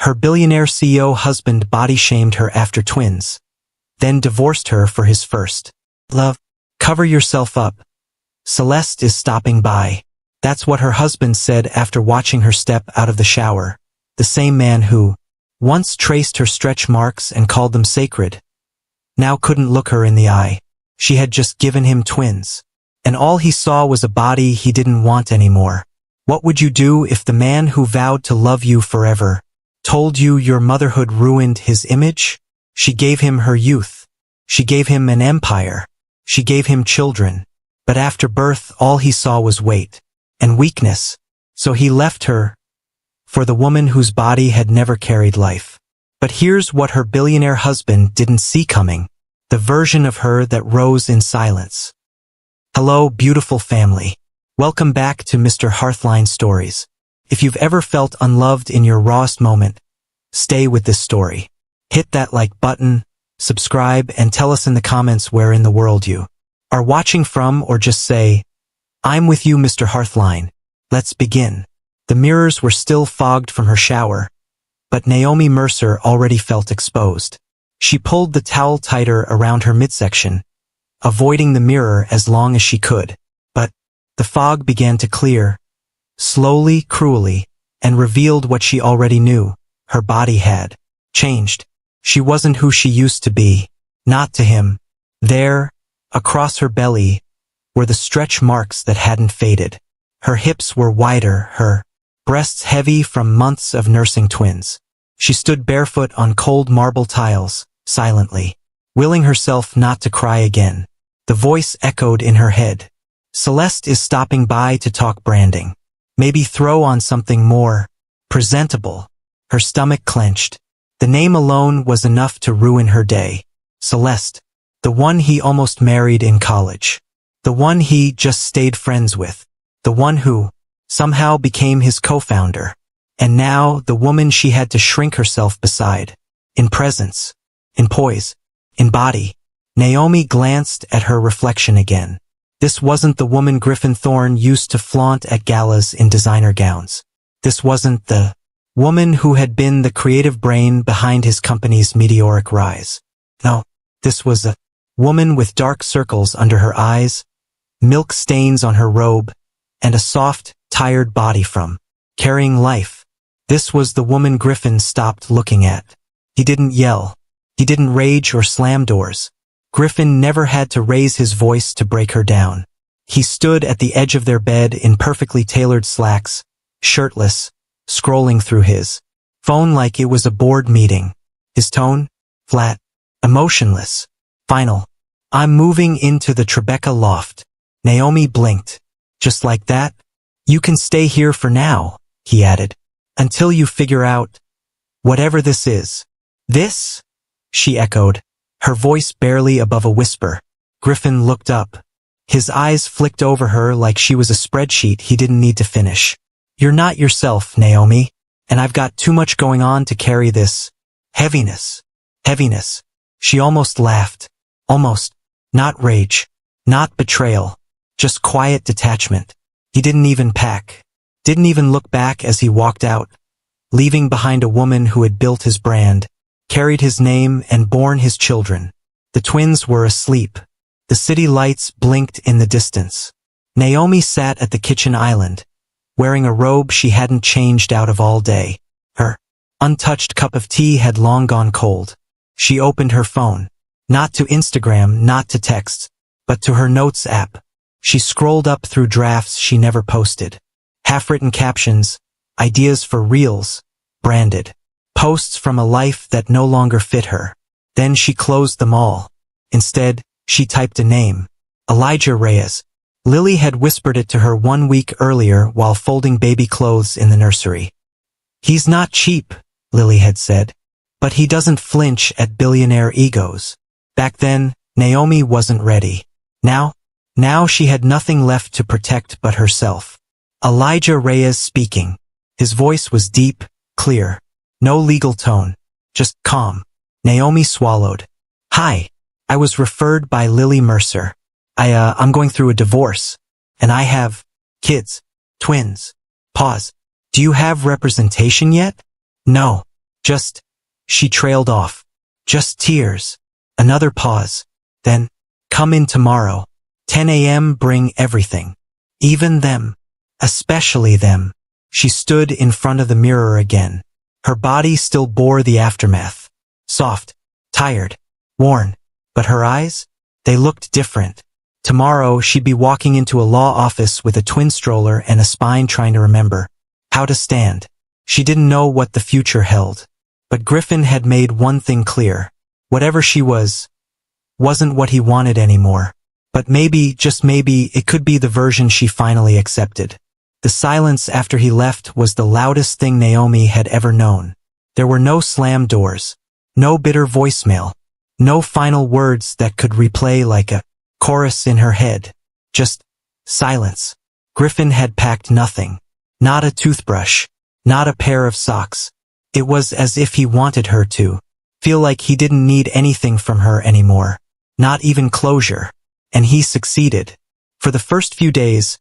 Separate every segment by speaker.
Speaker 1: Her billionaire CEO husband body-shamed her after twins, then divorced her for his first. Love, cover yourself up. Celeste is stopping by. That's what her husband said after watching her step out of the shower. The same man who once traced her stretch marks and called them sacred, now couldn't look her in the eye. She had just given him twins, and all he saw was a body he didn't want anymore. What would you do if the man who vowed to love you forever told you your motherhood ruined his image? She gave him her youth. She gave him an empire. She gave him children. But after birth, all he saw was weight and weakness. So he left her for the woman whose body had never carried life. But here's what her billionaire husband didn't see coming. The version of her that rose in silence. Hello, beautiful family. Welcome back to Mr. Hearthline Stories. If you've ever felt unloved in your rawest moment, stay with this story. Hit that like button, subscribe, and tell us in the comments where in the world you are watching from, or just say, I'm with you, Mr. Hearthline. Let's begin. The mirrors were still fogged from her shower, but Naomi Mercer already felt exposed. She pulled the towel tighter around her midsection, avoiding the mirror as long as she could. But the fog began to clear, slowly, cruelly, and revealed what she already knew. Her body had changed. She wasn't who she used to be. Not to him. There, across her belly, were the stretch marks that hadn't faded. Her hips were wider, her breasts heavy from months of nursing twins. She stood barefoot on cold marble tiles, silently, willing herself not to cry again. The voice echoed in her head. Celeste is stopping by to talk branding. Maybe throw on something more presentable. Her stomach clenched. The name alone was enough to ruin her day. Celeste. The one he almost married in college. The one he just stayed friends with. The one who somehow became his co-founder. And now the woman she had to shrink herself beside. In presence. In poise. In body. Naomi glanced at her reflection again. This wasn't the woman Griffin Thorne used to flaunt at galas in designer gowns. This wasn't the woman who had been the creative brain behind his company's meteoric rise. No, this was a woman with dark circles under her eyes, milk stains on her robe, and a soft, tired body from carrying life. This was the woman Griffin stopped looking at. He didn't yell. He didn't rage or slam doors. Griffin never had to raise his voice to break her down. He stood at the edge of their bed in perfectly tailored slacks, shirtless, scrolling through his phone like it was a board meeting. His tone? Flat. Emotionless. Final. I'm moving into the Tribeca loft. Naomi blinked. Just like that? You can stay here for now, he added. Until you figure out whatever this is. This? She echoed, her voice barely above a whisper. Griffin looked up. His eyes flicked over her like she was a spreadsheet he didn't need to finish. You're not yourself, Naomi, and I've got too much going on to carry this heaviness. Heaviness. She almost laughed. Almost. Not rage. Not betrayal. Just quiet detachment. He didn't even pack. Didn't even look back as he walked out, leaving behind a woman who had built his brand, carried his name, and borne his children. The twins were asleep. The city lights blinked in the distance. Naomi sat at the kitchen island, wearing a robe she hadn't changed out of all day. Her untouched cup of tea had long gone cold. She opened her phone. Not to Instagram, not to texts, but to her notes app. She scrolled up through drafts she never posted. Half-written captions, ideas for reels, branded. Posts from a life that no longer fit her. Then she closed them all. Instead, she typed a name. Elijah Reyes. Lily had whispered it to her 1 week earlier while folding baby clothes in the nursery. He's not cheap, Lily had said, but he doesn't flinch at billionaire egos. Back then, Naomi wasn't ready. Now she had nothing left to protect but herself. Elijah Reyes speaking. His voice was deep, clear. No legal tone. Just calm. Naomi swallowed. Hi. I was referred by Lily Mercer. I'm going through a divorce. And I have kids. Twins. Pause. Do you have representation yet? No. Just, she trailed off. Just tears. Another pause. Then, come in tomorrow. 10 a.m. bring everything. Even them. Especially them. She stood in front of the mirror again. Her body still bore the aftermath. Soft, tired, worn. But her eyes? They looked different. Tomorrow she'd be walking into a law office with a twin stroller and a spine trying to remember how to stand. She didn't know what the future held. But Griffin had made one thing clear. Whatever she wasn't what he wanted anymore. But maybe, just maybe, it could be the version she finally accepted. The silence after he left was the loudest thing Naomi had ever known. There were no slammed doors. No bitter voicemail. No final words that could replay like a chorus in her head. Just silence. Griffin had packed nothing. Not a toothbrush. Not a pair of socks. It was as if he wanted her to feel like he didn't need anything from her anymore. Not even closure. And he succeeded. For the first few days,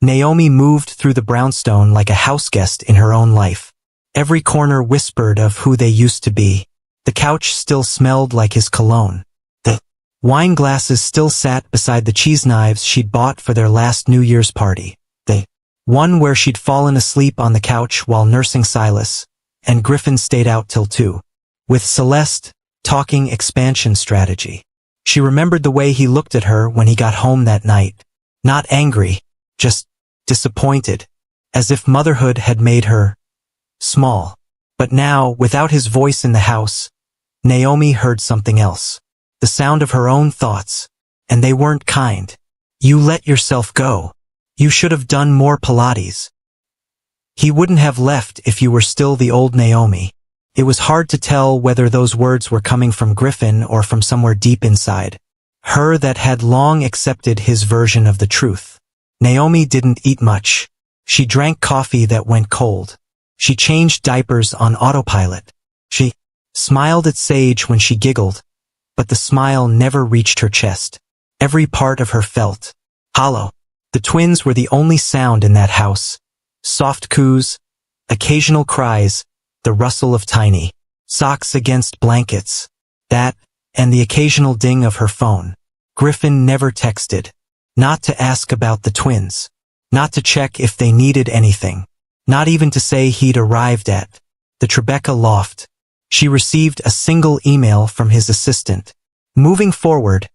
Speaker 1: Naomi moved through the brownstone like a houseguest in her own life. Every corner whispered of who they used to be. The couch still smelled like his cologne. The wine glasses still sat beside the cheese knives she'd bought for their last New Year's party. The one where she'd fallen asleep on the couch while nursing Silas, and Griffin stayed out till 2. With Celeste, talking expansion strategy. She remembered the way he looked at her when he got home that night. Not angry, just disappointed. As if motherhood had made her small. But now, without his voice in the house, Naomi heard something else. The sound of her own thoughts. And they weren't kind. You let yourself go. You should have done more Pilates. He wouldn't have left if you were still the old Naomi. It was hard to tell whether those words were coming from Griffin or from somewhere deep inside. Her that had long accepted his version of the truth. Naomi didn't eat much. She drank coffee that went cold. She changed diapers on autopilot. She smiled at Sage when she giggled, but the smile never reached her chest. Every part of her felt hollow. The twins were the only sound in that house. Soft coos, occasional cries, the rustle of tiny socks against blankets. That, and the occasional ding of her phone. Griffin never texted. Not to ask about the twins. Not to check if they needed anything. Not even to say he'd arrived at the Tribeca loft. She received a single email from his assistant. Moving forward,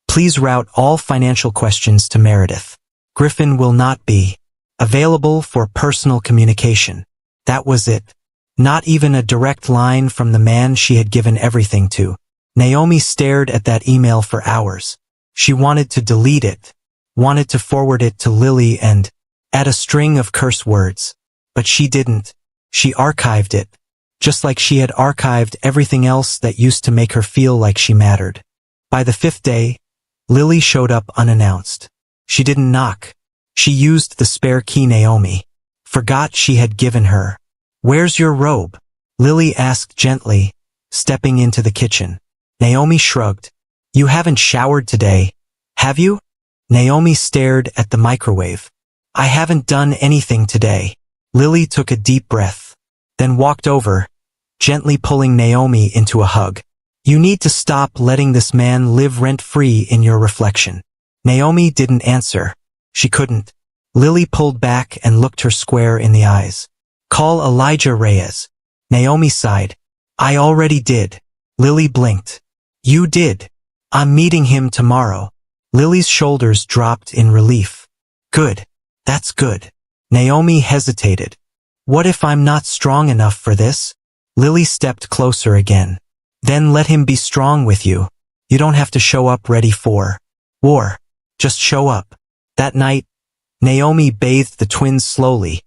Speaker 1: please route all financial questions to Meredith. Griffin will not be available for personal communication. That was it. Not even a direct line from the man she had given everything to. Naomi stared at that email for hours. She wanted to delete it. Wanted to forward it to Lily and add a string of curse words. But she didn't. She archived it. Just like she had archived everything else that used to make her feel like she mattered. By the 5th day, Lily showed up unannounced. She didn't knock. She used the spare key Naomi forgot she had given her. Where's your robe? Lily asked gently, stepping into the kitchen. Naomi shrugged. You haven't showered today, have you? Naomi stared at the microwave. I haven't done anything today. Lily took a deep breath, then walked over, gently pulling Naomi into a hug. You need to stop letting this man live rent-free in your reflection. Naomi didn't answer. She couldn't. Lily pulled back and looked her square in the eyes. Call Elijah Reyes. Naomi sighed. I already did. Lily blinked. You did. I'm meeting him tomorrow. Lily's shoulders dropped in relief. Good. That's good. Naomi hesitated. What if I'm not strong enough for this? Lily stepped closer again. Then let him be strong with you. You don't have to show up ready for war. Just show up. That night, Naomi bathed the twins slowly,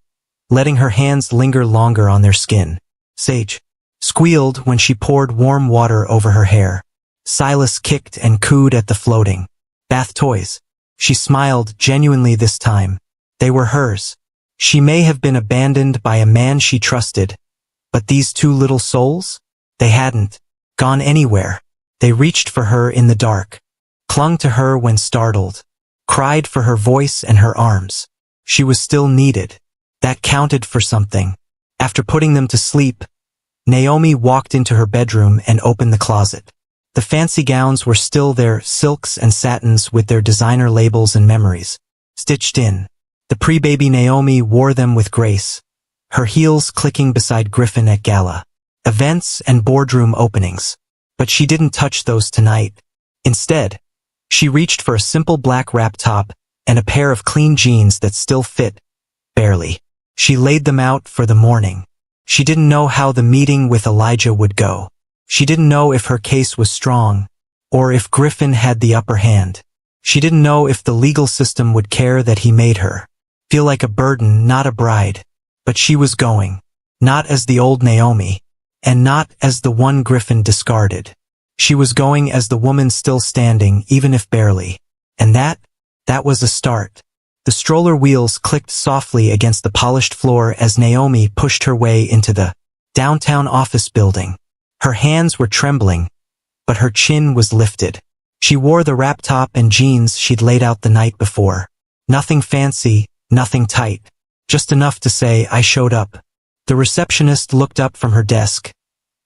Speaker 1: letting her hands linger longer on their skin. Sage squealed when she poured warm water over her hair. Silas kicked and cooed at the floating bath toys. She smiled genuinely this time. They were hers. She may have been abandoned by a man she trusted, but these two little souls? They hadn't gone anywhere. They reached for her in the dark, clung to her when startled, cried for her voice and her arms. She was still needed. That counted for something. After putting them to sleep, Naomi walked into her bedroom and opened the closet. The fancy gowns were still there, silks and satins with their designer labels and memories stitched in. The pre-baby Naomi wore them with grace, her heels clicking beside Griffin at gala events and boardroom openings. But she didn't touch those tonight. Instead, she reached for a simple black wrap top and a pair of clean jeans that still fit, barely. She laid them out for the morning. She didn't know how the meeting with Elijah would go. She didn't know if her case was strong, or if Griffin had the upper hand. She didn't know if the legal system would care that he made her feel like a burden, not a bride. But she was going, not as the old Naomi, and not as the one Griffin discarded. She was going as the woman still standing, even if barely. And that was a start. The stroller wheels clicked softly against the polished floor as Naomi pushed her way into the downtown office building. Her hands were trembling, but her chin was lifted. She wore the wrap top and jeans she'd laid out the night before. Nothing fancy, nothing tight. Just enough to say, "I showed up." The receptionist looked up from her desk,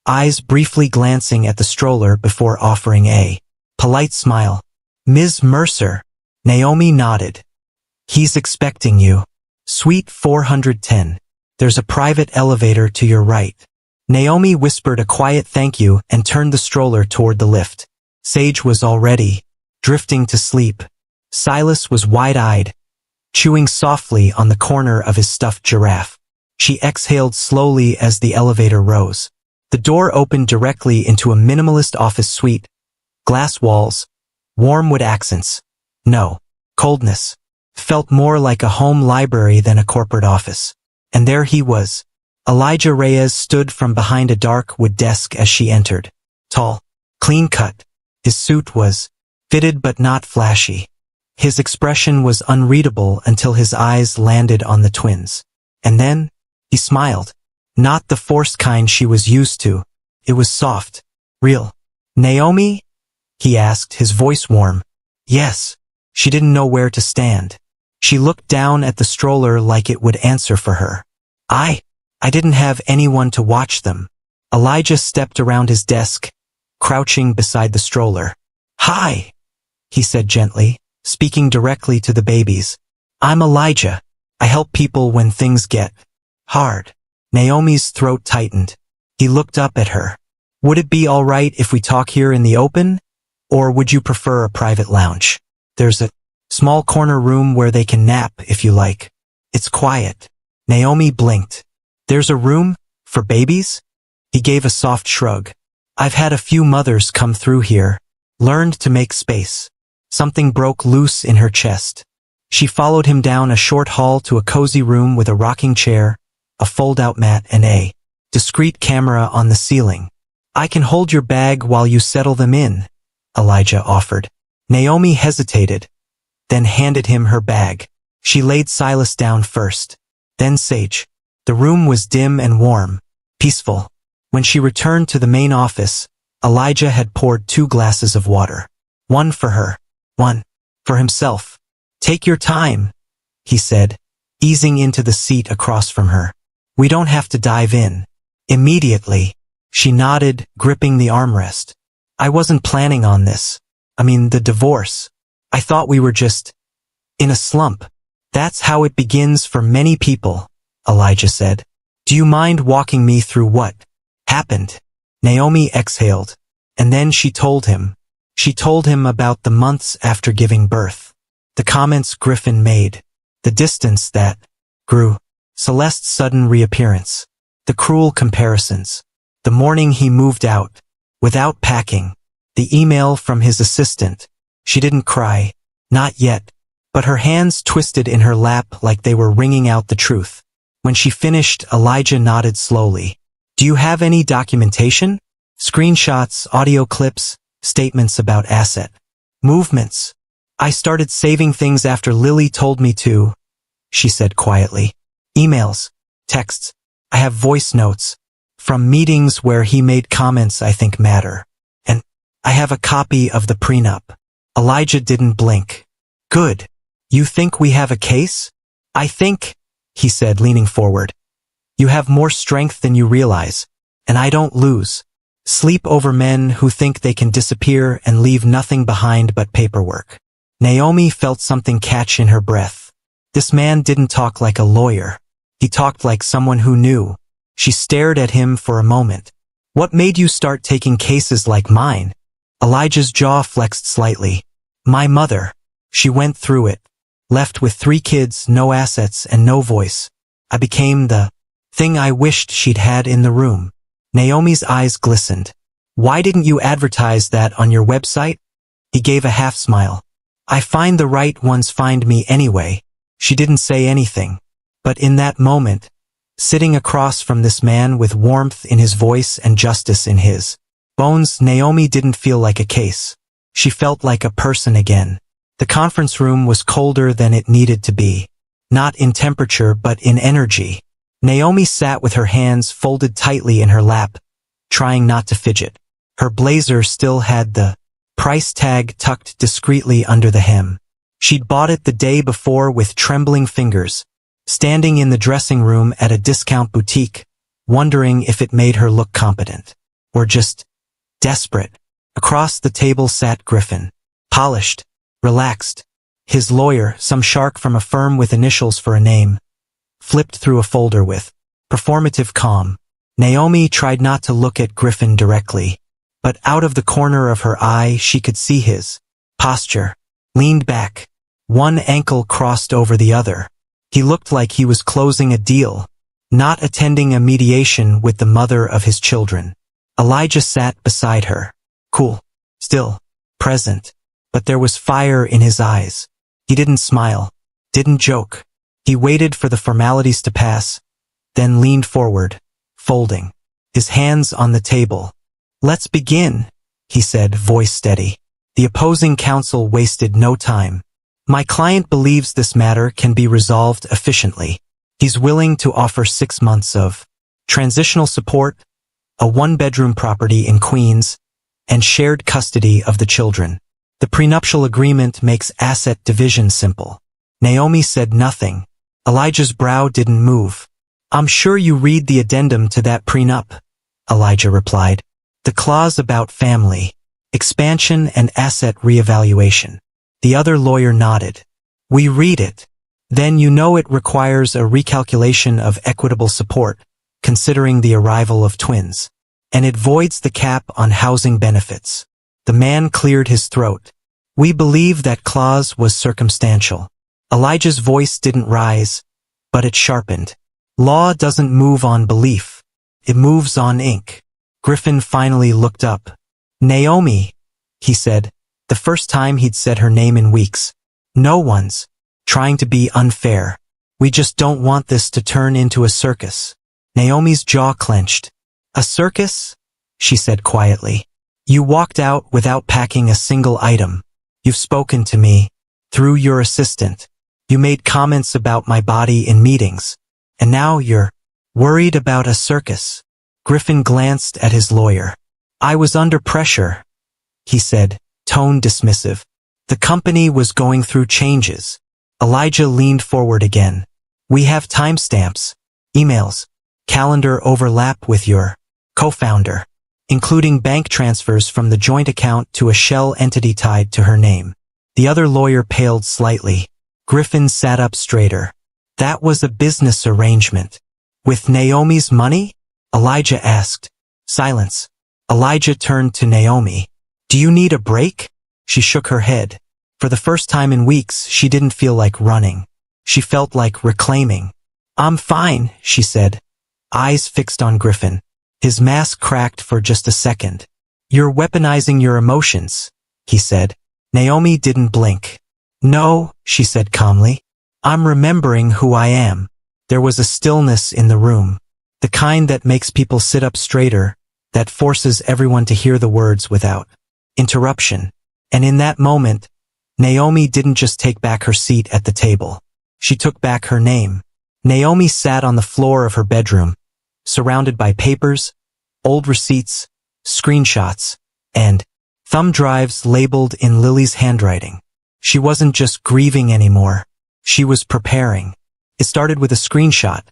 Speaker 1: eyes briefly glancing at the stroller before offering a polite smile. "Ms. Mercer." Naomi nodded. "He's expecting you. Suite 410. There's a private elevator to your right." Naomi whispered a quiet thank you and turned the stroller toward the lift. Sage was already drifting to sleep. Silas was wide-eyed, chewing softly on the corner of his stuffed giraffe. She exhaled slowly as the elevator rose. The door opened directly into a minimalist office suite. Glass walls, warm wood accents. No coldness. Felt more like a home library than a corporate office. And there he was. Elijah Reyes stood from behind a dark wood desk as she entered. Tall, clean-cut. His suit was fitted but not flashy. His expression was unreadable until his eyes landed on the twins. And then, he smiled. Not the forced kind she was used to. It was soft, real. "Naomi?" he asked, his voice warm. "Yes." She didn't know where to stand. She looked down at the stroller like it would answer for her. I didn't have anyone to watch them." Elijah stepped around his desk, crouching beside the stroller. "Hi," he said gently, speaking directly to the babies. "I'm Elijah. I help people when things get hard." Naomi's throat tightened. He looked up at her. "Would it be all right if we talk here in the open? Or would you prefer a private lounge? There's a small corner room where they can nap if you like. It's quiet." Naomi blinked. "There's a room for babies?" He gave a soft shrug. "I've had a few mothers come through here. Learned to make space." Something broke loose in her chest. She followed him down a short hall to a cozy room with a rocking chair, a fold-out mat and a discreet camera on the ceiling. "I can hold your bag while you settle them in," Elijah offered. Naomi hesitated, then handed him her bag. She laid Silas down first, then Sage. The room was dim and warm, peaceful. When she returned to the main office, Elijah had poured 2 glasses of water. One for her, one for himself. "Take your time," he said, easing into the seat across from her. "We don't have to dive in immediately." She nodded, gripping the armrest. "I wasn't planning on this. The divorce. I thought we were just in a slump." "That's how it begins for many people," Elijah said. "Do you mind walking me through what happened?" Naomi exhaled, and then she told him. She told him about the months after giving birth, the comments Griffin made, the distance that grew, Celeste's sudden reappearance, the cruel comparisons, the morning he moved out, without packing, the email from his assistant. She didn't cry, not yet, but her hands twisted in her lap like they were wringing out the truth. When she finished, Elijah nodded slowly. "Do you have any documentation? Screenshots, audio clips, statements about asset movements?" "I started saving things after Lily told me to," she said quietly. "Emails, texts. I have voice notes from meetings where he made comments I think matter. And I have a copy of the prenup." Elijah didn't blink. "Good. You think we have a case?" "I think," he said, leaning forward, "you have more strength than you realize. and I don't lose sleep over men who think they can disappear and leave nothing behind but paperwork. Naomi felt something catch in her breath. This man didn't talk like a lawyer. He talked like someone who knew. She stared at him for a moment. What made you start taking cases like mine? Elijah's jaw flexed slightly. My mother. She went through it. Left with 3 kids, no assets, and no voice. I became the thing I wished she'd had in the room. Naomi's eyes glistened. Why didn't you advertise that on your website? He gave a half smile. I find the right ones find me anyway. She didn't say anything. But in that moment, sitting across from this man with warmth in his voice and justice in his bones, Naomi didn't feel like a case. She felt like a person again. The conference room was colder than it needed to be. Not in temperature, but in energy. Naomi sat with her hands folded tightly in her lap, trying not to fidget. Her blazer still had the price tag tucked discreetly under the hem. She'd bought it the day before with trembling fingers, standing in the dressing room at a discount boutique, wondering if it made her look competent. Or just desperate. Across the table sat Griffin. Polished. Relaxed. His lawyer, some shark from a firm with initials for a name, flipped through a folder with performative calm. Naomi tried not to look at Griffin directly, but out of the corner of her eye she could see his posture. Leaned back. One ankle crossed over the other. He looked like he was closing a deal, not attending a mediation with the mother of his children. Elijah sat beside her. Cool. Still. Present. But there was fire in his eyes. He didn't smile. Didn't joke. He waited for the formalities to pass, then leaned forward, folding his hands on the table. Let's begin, he said, voice steady. The opposing counsel wasted no time. My client believes this matter can be resolved efficiently. He's willing to offer 6 months of transitional support, a 1-bedroom property in Queens, and shared custody of the children. The prenuptial agreement makes asset division simple. Naomi said nothing. Elijah's brow didn't move. I'm sure you read the addendum to that prenup, Elijah replied. The clause about family, expansion and asset reevaluation. The other lawyer nodded. We read it. Then you know it requires a recalculation of equitable support, considering the arrival of twins. And it voids the cap on housing benefits. The man cleared his throat. We believe that clause was circumstantial. Elijah's voice didn't rise, but it sharpened. Law doesn't move on belief. It moves on ink. Griffin finally looked up. Naomi, he said, the first time he'd said her name in weeks. No one's trying to be unfair. We just don't want this to turn into a circus. Naomi's jaw clenched. A circus? She said quietly. You walked out without packing a single item. You've spoken to me, through your assistant. You made comments about my body in meetings. And now you're worried about a circus. Griffin glanced at his lawyer. I was under pressure, he said, tone dismissive. The company was going through changes. Elijah leaned forward again. We have timestamps, emails, calendar overlap with your co-founder, including bank transfers from the joint account to a shell entity tied to her name. The other lawyer paled slightly. Griffin sat up straighter. That was a business arrangement. With Naomi's money? Elijah asked. Silence. Elijah turned to Naomi. Do you need a break? She shook her head. For the first time in weeks, she didn't feel like running. She felt like reclaiming. I'm fine, she said, eyes fixed on Griffin. His mask cracked for just a second. You're weaponizing your emotions, he said. Naomi didn't blink. No, she said calmly. I'm remembering who I am. There was a stillness in the room. The kind that makes people sit up straighter, that forces everyone to hear the words without interruption. And in that moment, Naomi didn't just take back her seat at the table. She took back her name. Naomi sat on the floor of her bedroom, surrounded by papers, old receipts, screenshots, and thumb drives labeled in Lily's handwriting. She wasn't just grieving anymore. She was preparing. It started with a screenshot.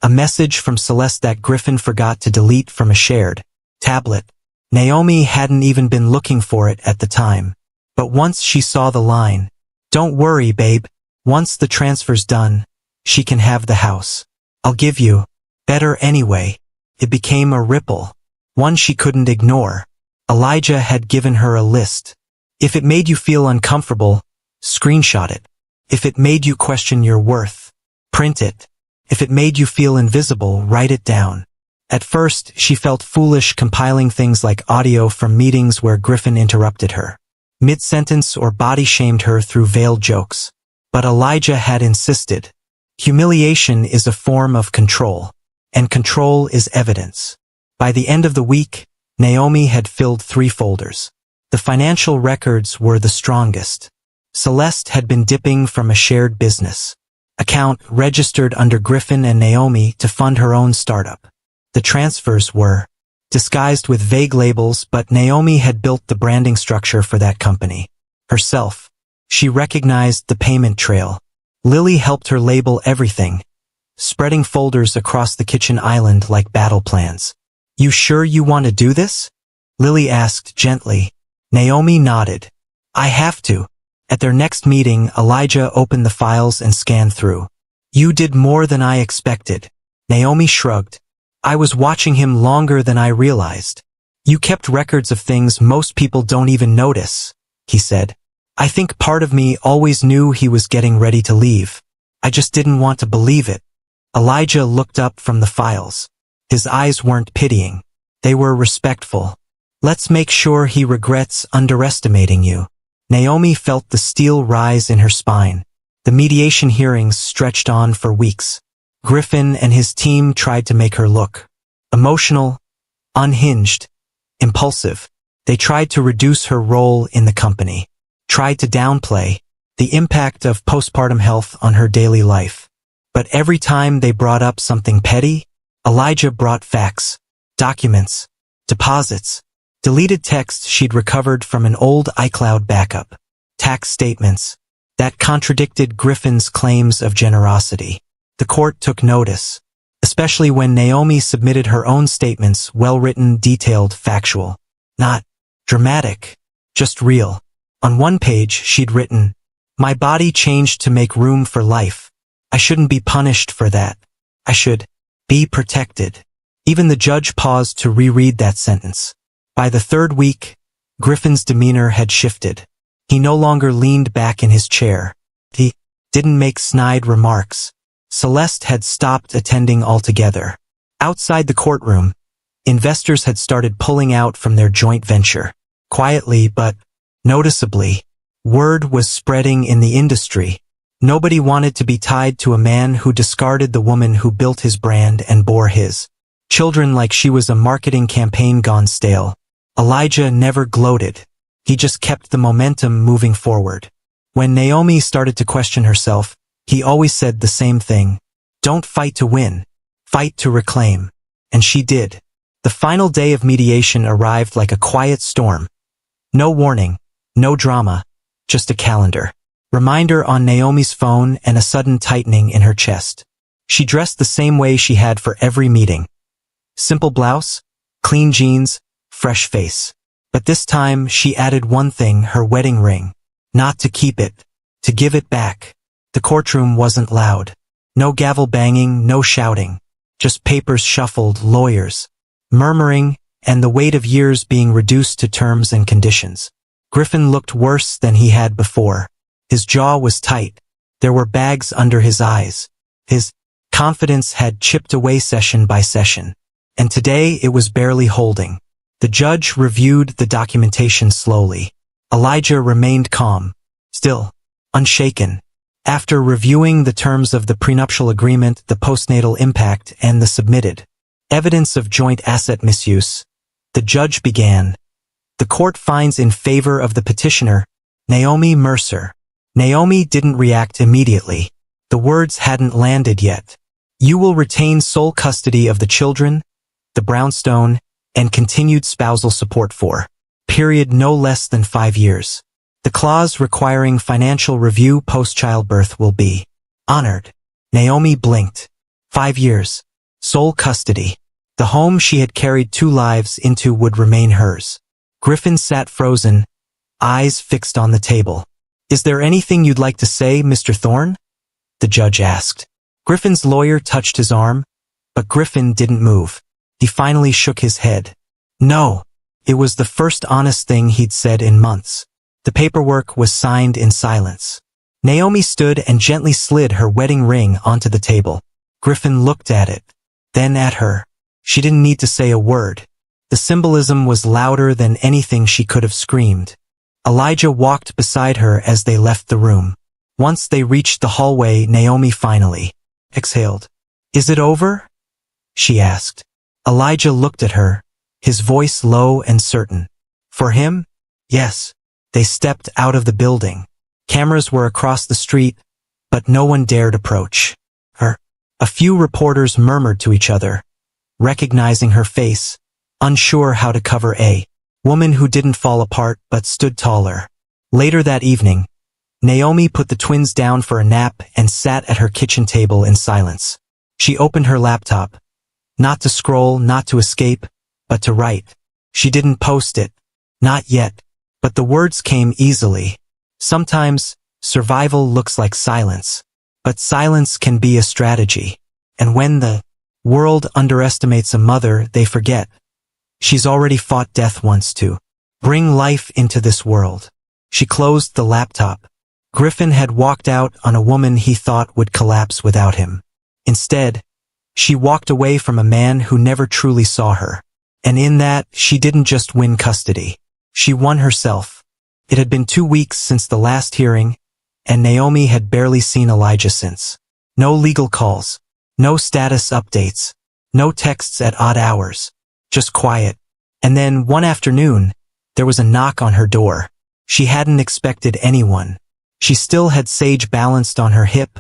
Speaker 1: A message from Celeste that Griffin forgot to delete from a shared tablet. Naomi hadn't even been looking for it at the time. But once she saw the line, "Don't worry, babe. Once the transfer's done, she can have the house. I'll give you better anyway." It became a ripple, one she couldn't ignore. Elijah had given her a list. If it made you feel uncomfortable, screenshot it. If it made you question your worth, print it. If it made you feel invisible, write it down. At first, she felt foolish compiling things like audio from meetings where Griffin interrupted her, mid-sentence, or body-shamed her through veiled jokes. But Elijah had insisted. Humiliation is a form of control, and control is evidence. By the end of the week, Naomi had filled 3 folders. The financial records were the strongest. Celeste had been dipping from a shared business account registered under Griffin and Naomi to fund her own startup. The transfers were disguised with vague labels, but Naomi had built the branding structure for that company herself. She recognized the payment trail. Lily helped her label everything, spreading folders across the kitchen island like battle plans. "You sure you want to do this?" Lily asked gently. Naomi nodded. "I have to." At their next meeting, Elijah opened the files and scanned through. "You did more than I expected." Naomi shrugged. "I was watching him longer than I realized." "You kept records of things most people don't even notice," he said. "I think part of me always knew he was getting ready to leave. I just didn't want to believe it." Elijah looked up from the files. His eyes weren't pitying. They were respectful. "Let's make sure he regrets underestimating you." Naomi felt the steel rise in her spine. The mediation hearings stretched on for weeks. Griffin and his team tried to make her look emotional, unhinged, impulsive. They tried to reduce her role in the company, tried to downplay the impact of postpartum health on her daily life. But every time they brought up something petty, Elijah brought facts, documents, deposits, deleted texts she'd recovered from an old iCloud backup, tax statements that contradicted Griffin's claims of generosity. The court took notice, especially when Naomi submitted her own statements, well-written, detailed, factual. Not dramatic, just real. On one page, she'd written, "My body changed to make room for life. I shouldn't be punished for that. I should be protected." Even the judge paused to reread that sentence. By the 3rd week, Griffin's demeanor had shifted. He no longer leaned back in his chair. He didn't make snide remarks. Celeste had stopped attending altogether. Outside the courtroom, investors had started pulling out from their joint venture. Quietly but noticeably, word was spreading in the industry. Nobody wanted to be tied to a man who discarded the woman who built his brand and bore his children like she was a marketing campaign gone stale. Elijah never gloated. He just kept the momentum moving forward. When Naomi started to question herself, he always said the same thing. "Don't fight to win. Fight to reclaim." And she did. The final day of mediation arrived like a quiet storm. No warning, no drama, just a calendar reminder on Naomi's phone and a sudden tightening in her chest. She dressed the same way she had for every meeting. Simple blouse, clean jeans, fresh face. But this time she added one thing, her wedding ring. Not to keep it, to give it back. The courtroom wasn't loud. No gavel banging, no shouting. Just papers shuffled, lawyers murmuring, and the weight of years being reduced to terms and conditions. Griffin looked worse than he had before. His jaw was tight. There were bags under his eyes. His confidence had chipped away session by session. And today it was barely holding. The judge reviewed the documentation slowly. Elijah remained calm, still, unshaken. After reviewing the terms of the prenuptial agreement, the postnatal impact, and the submitted evidence of joint asset misuse, the judge began. The court finds in favor of the petitioner, Naomi Mercer. Naomi didn't react immediately. The words hadn't landed yet. "You will retain sole custody of the children, the brownstone, and continued spousal support for period no less than 5 years. The clause requiring financial review post-childbirth will be honored." Naomi blinked. 5 years. sole custody. The home she had carried 2 lives into would remain hers. Griffin sat frozen, eyes fixed on the table. "Is there anything you'd like to say, Mr. Thorne?" the judge asked. Griffin's lawyer touched his arm, but Griffin didn't move. He finally shook his head. No. It was the first honest thing he'd said in months. The paperwork was signed in silence. Naomi stood and gently slid her wedding ring onto the table. Griffin looked at it, then at her. She didn't need to say a word. The symbolism was louder than anything she could have screamed. Elijah walked beside her as they left the room. Once they reached the hallway, Naomi finally exhaled. "Is it over?" she asked. Elijah looked at her, his voice low and certain. For him? Yes. They stepped out of the building. Cameras were across the street, but no one dared approach her. A few reporters murmured to each other, recognizing her face, unsure how to cover a woman who didn't fall apart but stood taller. Later that evening, Naomi put the twins down for a nap and sat at her kitchen table in silence. She opened her laptop, not to scroll, not to escape, but to write. She didn't post it, not yet, but the words came easily. Sometimes, survival looks like silence, but silence can be a strategy. And when the world underestimates a mother, they forget. She's already fought death once to bring life into this world. She closed the laptop. Griffin had walked out on a woman he thought would collapse without him. Instead, she walked away from a man who never truly saw her. And in that, she didn't just win custody. She won herself. It had been 2 weeks since the last hearing, and Naomi had barely seen Elijah since. No legal calls, no status updates, no texts at odd hours, just quiet. And then, one afternoon, there was a knock on her door. She hadn't expected anyone. She still had Sage balanced on her hip,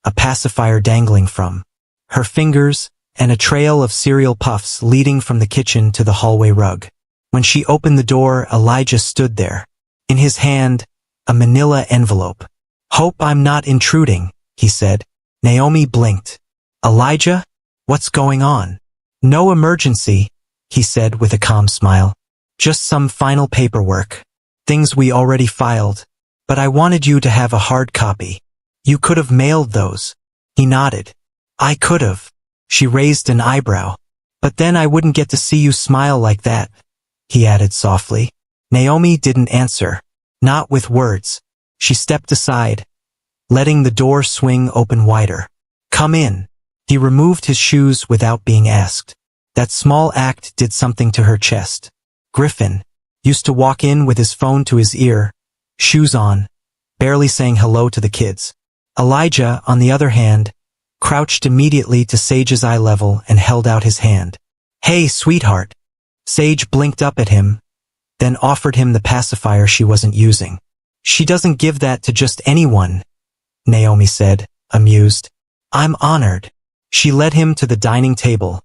Speaker 1: a pacifier dangling from her fingers, and a trail of cereal puffs leading from the kitchen to the hallway rug. When she opened the door, Elijah stood there. In his hand, a manila envelope. "Hope I'm not intruding," he said. Naomi blinked. "Elijah? What's going on?" "No emergency," he said with a calm smile. "Just some final paperwork. Things we already filed. But I wanted you to have a hard copy. You could have mailed those." He nodded. "I could have." She raised an eyebrow. "But then I wouldn't get to see you smile like that," he added softly. Naomi didn't answer. Not with words. She stepped aside, letting the door swing open wider. "Come in." He removed his shoes without being asked. That small act did something to her chest. Griffin used to walk in with his phone to his ear, shoes on, barely saying hello to the kids. Elijah, on the other hand, crouched immediately to Sage's eye level and held out his hand. "Hey, sweetheart." Sage blinked up at him, then offered him the pacifier she wasn't using. "She doesn't give that to just anyone," Naomi said, amused. "I'm honored." She led him to the dining table,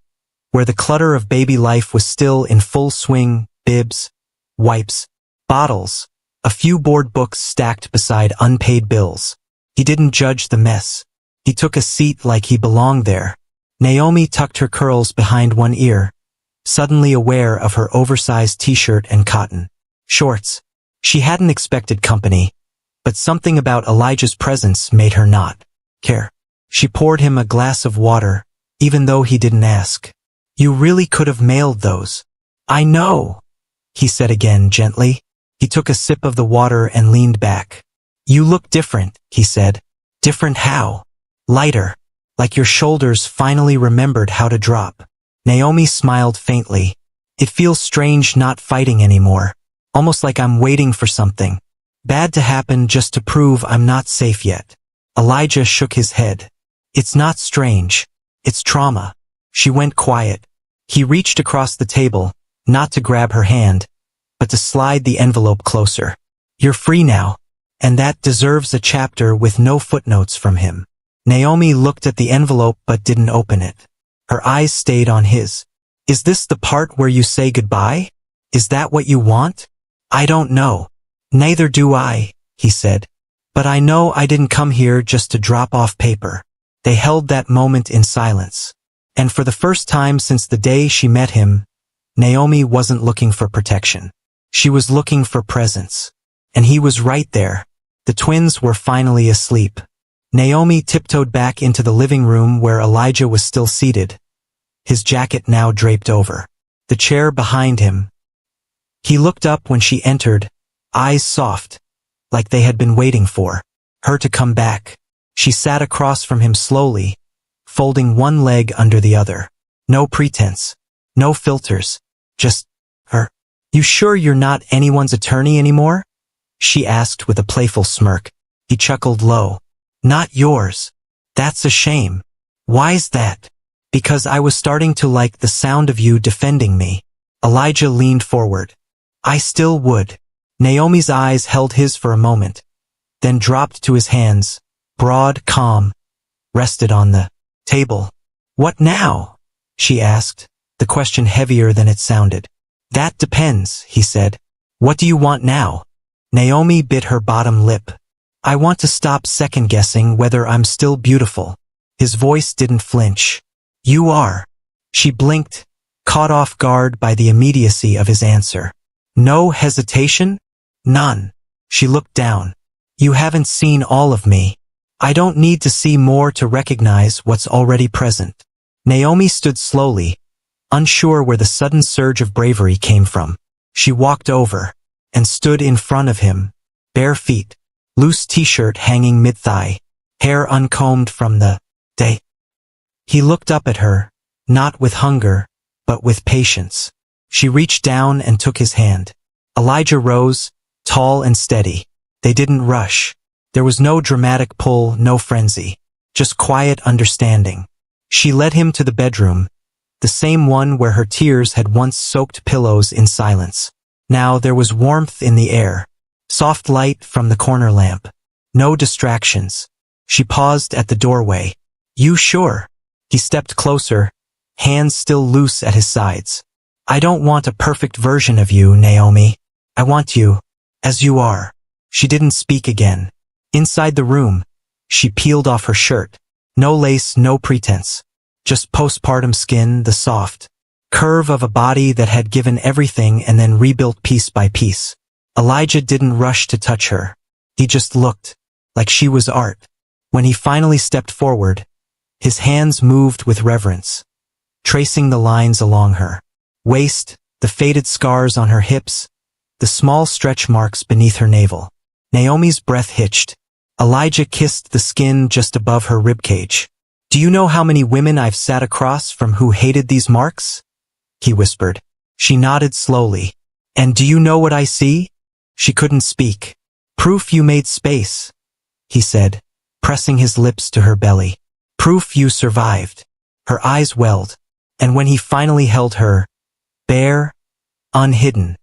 Speaker 1: where the clutter of baby life was still in full swing, bibs, wipes, bottles, a few board books stacked beside unpaid bills. He didn't judge the mess. He took a seat like he belonged there. Naomi tucked her curls behind one ear, suddenly aware of her oversized t-shirt and cotton shorts. She hadn't expected company, but something about Elijah's presence made her not care. She poured him a glass of water, even though he didn't ask. "You really could have mailed those." "I know," he said again gently. He took a sip of the water and leaned back. "You look different," he said. "Different how?" "Lighter. Like your shoulders finally remembered how to drop." Naomi smiled faintly. "It feels strange not fighting anymore. Almost like I'm waiting for something bad to happen just to prove I'm not safe yet." Elijah shook his head. "It's not strange. It's trauma." She went quiet. He reached across the table, not to grab her hand, but to slide the envelope closer. "You're free now. And that deserves a chapter with no footnotes from him." Naomi looked at the envelope but didn't open it. Her eyes stayed on his. "Is this the part where you say goodbye? Is that what you want?" "I don't know." "Neither do I," he said. "But I know I didn't come here just to drop off paper." They held that moment in silence. And for the first time since the day she met him, Naomi wasn't looking for protection. She was looking for presence. And he was right there. The twins were finally asleep. Naomi tiptoed back into the living room where Elijah was still seated, his jacket now draped over the chair behind him. He looked up when she entered, eyes soft, like they had been waiting for her to come back. She sat across from him slowly, folding one leg under the other. No pretense, no filters, just her. "You sure you're not anyone's attorney anymore?" she asked with a playful smirk. He chuckled low. "Not yours. That's a shame." "Why's that?" "Because I was starting to like the sound of you defending me." Elijah leaned forward. "I still would." Naomi's eyes held his for a moment, then dropped to his hands, broad, calm, rested on the table. "What now?" she asked, the question heavier than it sounded. "That depends," he said. "What do you want now?" Naomi bit her bottom lip. "I want to stop second-guessing whether I'm still beautiful." His voice didn't flinch. "You are." She blinked, caught off guard by the immediacy of his answer. "No hesitation?" "None." She looked down. "You haven't seen all of me. I don't need to see more to recognize what's already present." Naomi stood slowly, unsure where the sudden surge of bravery came from. She walked over and stood in front of him, bare feet, loose t-shirt hanging mid-thigh, hair uncombed from the day. He looked up at her, not with hunger, but with patience. She reached down and took his hand. Elijah rose, tall and steady. They didn't rush. There was no dramatic pull, no frenzy, just quiet understanding. She led him to the bedroom, the same one where her tears had once soaked pillows in silence. Now there was warmth in the air, soft light from the corner lamp. No distractions. She paused at the doorway. "You sure?" He stepped closer, hands still loose at his sides. "I don't want a perfect version of you, Naomi. I want you, as you are." She didn't speak again. Inside the room, she peeled off her shirt. No lace, no pretense. Just postpartum skin, the soft curve of a body that had given everything and then rebuilt piece by piece. Elijah didn't rush to touch her. He just looked, like she was art. When he finally stepped forward, his hands moved with reverence, tracing the lines along her waist, the faded scars on her hips, the small stretch marks beneath her navel. Naomi's breath hitched. Elijah kissed the skin just above her ribcage. "Do you know how many women I've sat across from who hated these marks?" he whispered. She nodded slowly. "And do you know what I see?" She couldn't speak. "Proof you made space," he said, pressing his lips to her belly. "Proof you survived." Her eyes welled, and when he finally held her, bare, unhidden,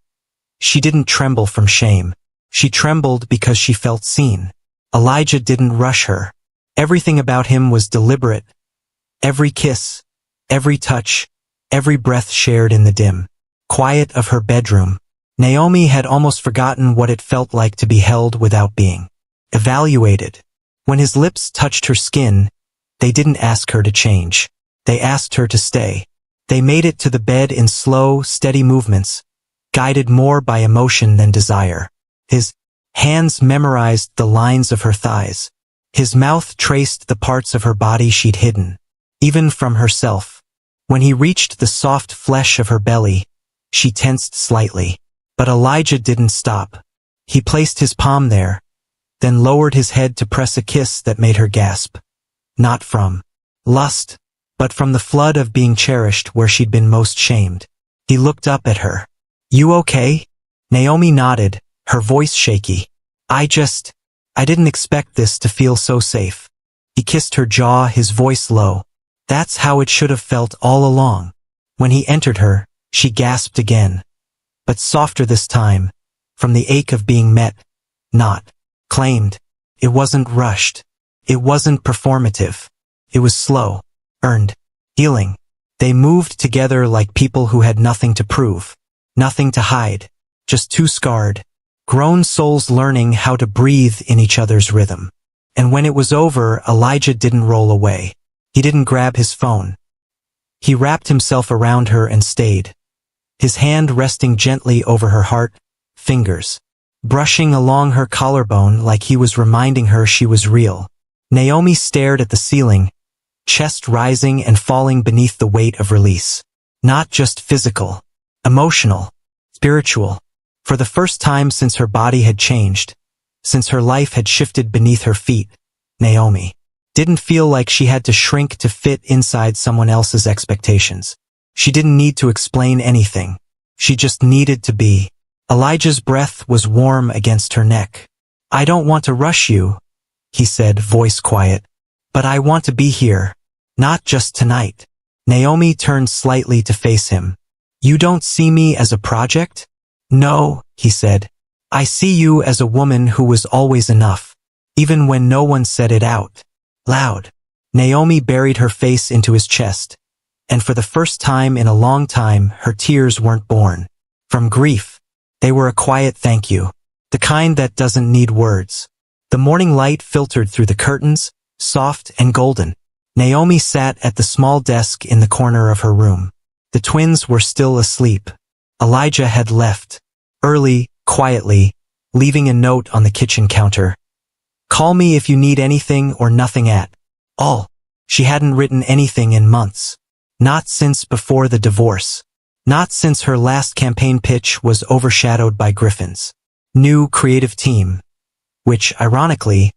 Speaker 1: she didn't tremble from shame. She trembled because she felt seen. Elijah didn't rush her. Everything about him was deliberate. Every kiss, every touch, every breath shared in the dim quiet of her bedroom. Naomi had almost forgotten what it felt like to be held without being evaluated. When his lips touched her skin, they didn't ask her to change. They asked her to stay. They made it to the bed in slow, steady movements, guided more by emotion than desire. His hands memorized the lines of her thighs. His mouth traced the parts of her body she'd hidden, even from herself. When he reached the soft flesh of her belly, she tensed slightly. But Elijah didn't stop. He placed his palm there, then lowered his head to press a kiss that made her gasp. Not from lust, but from the flood of being cherished where she'd been most shamed. He looked up at her. "You okay?" Naomi nodded, her voice shaky. I didn't expect this to feel so safe." He kissed her jaw, his voice low. "That's how it should have felt all along." When he entered her, she gasped again, but softer this time, from the ache of being met, not claimed. It wasn't rushed. It wasn't performative. It was slow, earned, healing. They moved together like people who had nothing to prove, nothing to hide, just two scarred, grown souls learning how to breathe in each other's rhythm. And when it was over, Elijah didn't roll away. He didn't grab his phone. He wrapped himself around her and stayed, his hand resting gently over her heart, fingers brushing along her collarbone like he was reminding her she was real. Naomi stared at the ceiling, chest rising and falling beneath the weight of release. Not just physical, emotional, spiritual. For the first time since her body had changed, since her life had shifted beneath her feet, Naomi didn't feel like she had to shrink to fit inside someone else's expectations. She didn't need to explain anything. She just needed to be. Elijah's breath was warm against her neck. "I don't want to rush you," he said, voice quiet. "But I want to be here. Not just tonight." Naomi turned slightly to face him. "You don't see me as a project?" "No," he said. "I see you as a woman who was always enough, even when no one said it out loud." Naomi buried her face into his chest, and for the first time in a long time, her tears weren't born from grief. They were a quiet thank you, the kind that doesn't need words. The morning light filtered through the curtains, soft and golden. Naomi sat at the small desk in the corner of her room. The twins were still asleep. Elijah had left, early, quietly, leaving a note on the kitchen counter. "Call me if you need anything or nothing at all." She hadn't written anything in months. Not since before the divorce. Not since her last campaign pitch was overshadowed by Griffin's new creative team, which, ironically,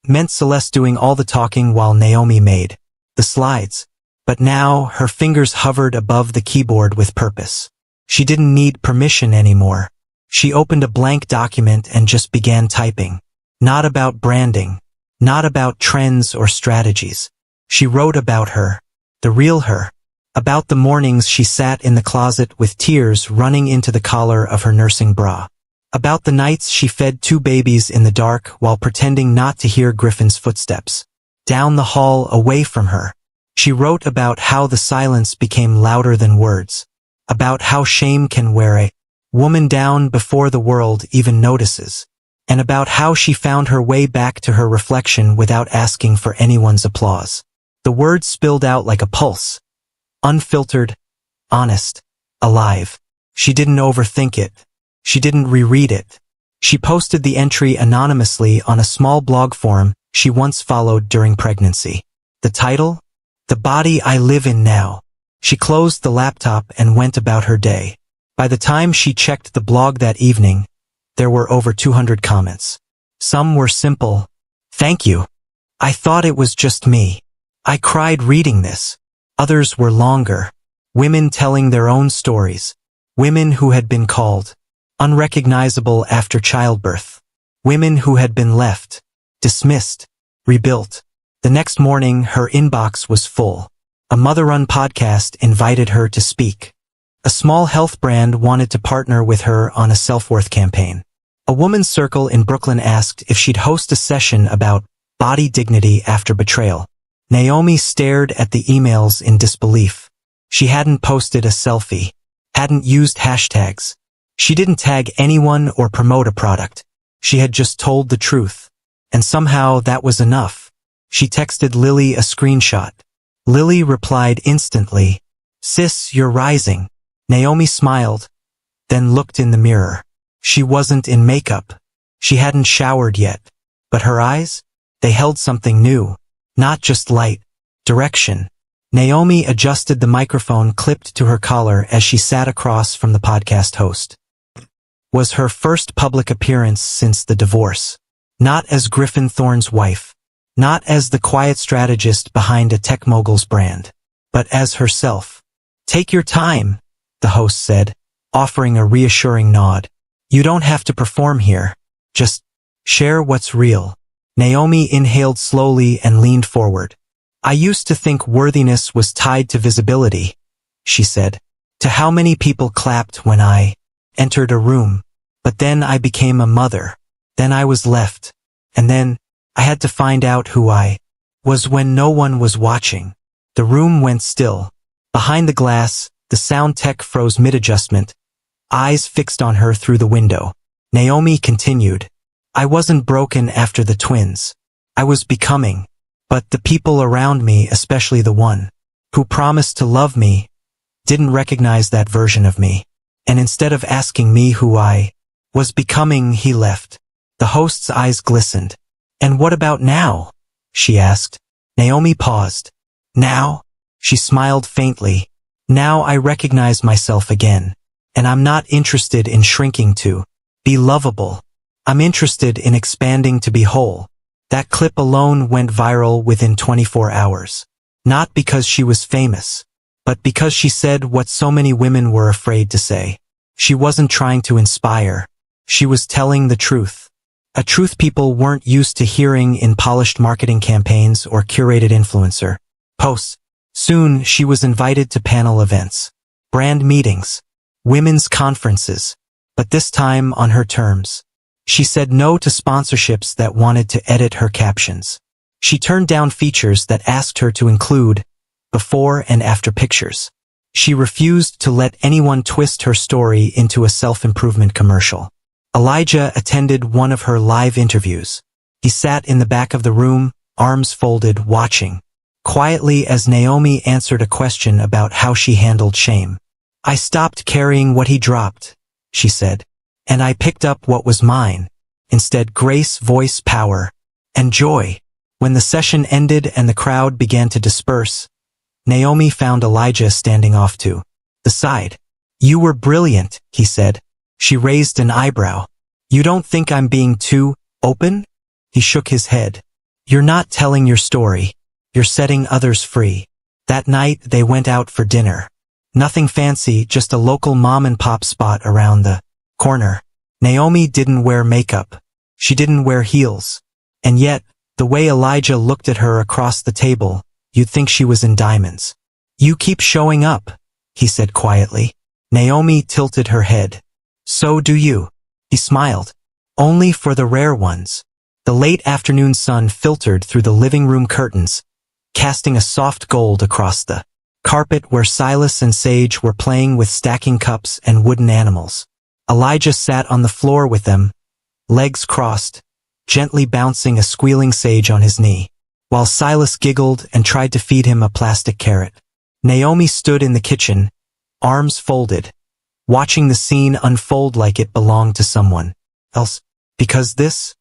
Speaker 1: meant Celeste doing all the talking while Naomi made the slides. But now, her fingers hovered above the keyboard with purpose. She didn't need permission anymore. She opened a blank document and just began typing. Not about branding. Not about trends or strategies. She wrote about her. The real her. About the mornings she sat in the closet with tears running into the collar of her nursing bra. About the nights she fed 2 babies in the dark while pretending not to hear Griffin's footsteps down the hall away from her. She wrote about how the silence became louder than words. About how shame can wear a woman down before the world even notices. And about how she found her way back to her reflection without asking for anyone's applause. The words spilled out like a pulse. Unfiltered, honest, alive. She didn't overthink it. She didn't reread it. She posted the entry anonymously on a small blog forum she once followed during pregnancy. The title? "The Body I Live in Now." She closed the laptop and went about her day. By the time she checked the blog that evening, there were over 200 comments. Some were simple. "Thank you. I thought it was just me. I cried reading this." Others were longer. Women telling their own stories. Women who had been called unrecognizable after childbirth. Women who had been left, dismissed, rebuilt. The next morning, her inbox was full. A mother-run podcast invited her to speak. A small health brand wanted to partner with her on a self-worth campaign. A woman's circle in Brooklyn asked if she'd host a session about body dignity after betrayal. Naomi stared at the emails in disbelief. She hadn't posted a selfie, hadn't used hashtags. She didn't tag anyone or promote a product. She had just told the truth. And somehow that was enough. She texted Lily a screenshot. Lily replied instantly, "Sis, you're rising." Naomi smiled, then looked in the mirror. She wasn't in makeup. She hadn't showered yet. But her eyes? They held something new. Not just light. Direction. Naomi adjusted the microphone clipped to her collar as she sat across from the podcast host. Was her first public appearance since the divorce. Not as Griffin Thorne's wife. Not as the quiet strategist behind a tech mogul's brand. But as herself. "Take your time," the host said, offering a reassuring nod. "You don't have to perform here. Just share what's real." Naomi inhaled slowly and leaned forward. "I used to think worthiness was tied to visibility," she said. "To how many people clapped when I entered a room. But then I became a mother. Then I was left. And then I had to find out who I was when no one was watching." The room went still. Behind the glass, the sound tech froze mid-adjustment, eyes fixed on her through the window. Naomi continued. "I wasn't broken after the twins. I was becoming. But the people around me, especially the one who promised to love me, didn't recognize that version of me. And instead of asking me who I was becoming, he left. The host's eyes glistened. And what about now? She asked. Naomi paused. Now? She smiled faintly. Now I recognize myself again. And I'm not interested in shrinking to be lovable. I'm interested in expanding to be whole. That clip alone went viral within 24 hours. Not because she was famous, but because she said what so many women were afraid to say. She wasn't trying to inspire. She was telling the truth. A truth people weren't used to hearing in polished marketing campaigns or curated influencer posts. Soon, she was invited to panel events, brand meetings, women's conferences, but this time on her terms. She said no to sponsorships that wanted to edit her captions. She turned down features that asked her to include before and after pictures. She refused to let anyone twist her story into a self-improvement commercial. Elijah attended one of her live interviews. He sat in the back of the room, arms folded, watching quietly as Naomi answered a question about how she handled shame. I stopped carrying what he dropped, she said, and I picked up what was mine. Instead, grace, voice, power, and joy. When the session ended and the crowd began to disperse, Naomi found Elijah standing off to the side. You were brilliant, he said. She raised an eyebrow. You don't think I'm being too open? He shook his head. You're not telling your story. You're setting others free. That night, they went out for dinner. Nothing fancy, just a local mom-and-pop spot around the corner. Naomi didn't wear makeup. She didn't wear heels. And yet, the way Elijah looked at her across the table, you'd think she was in diamonds. You keep showing up, he said quietly. Naomi tilted her head. So do you. He smiled. Only for the rare ones. The late afternoon sun filtered through the living room curtains, casting a soft gold across the carpet where Silas and Sage were playing with stacking cups and wooden animals. Elijah sat on the floor with them, legs crossed, gently bouncing a squealing Sage on his knee, while Silas giggled and tried to feed him a plastic carrot. Naomi stood in the kitchen, arms folded, watching the scene unfold like it belonged to someone else, because this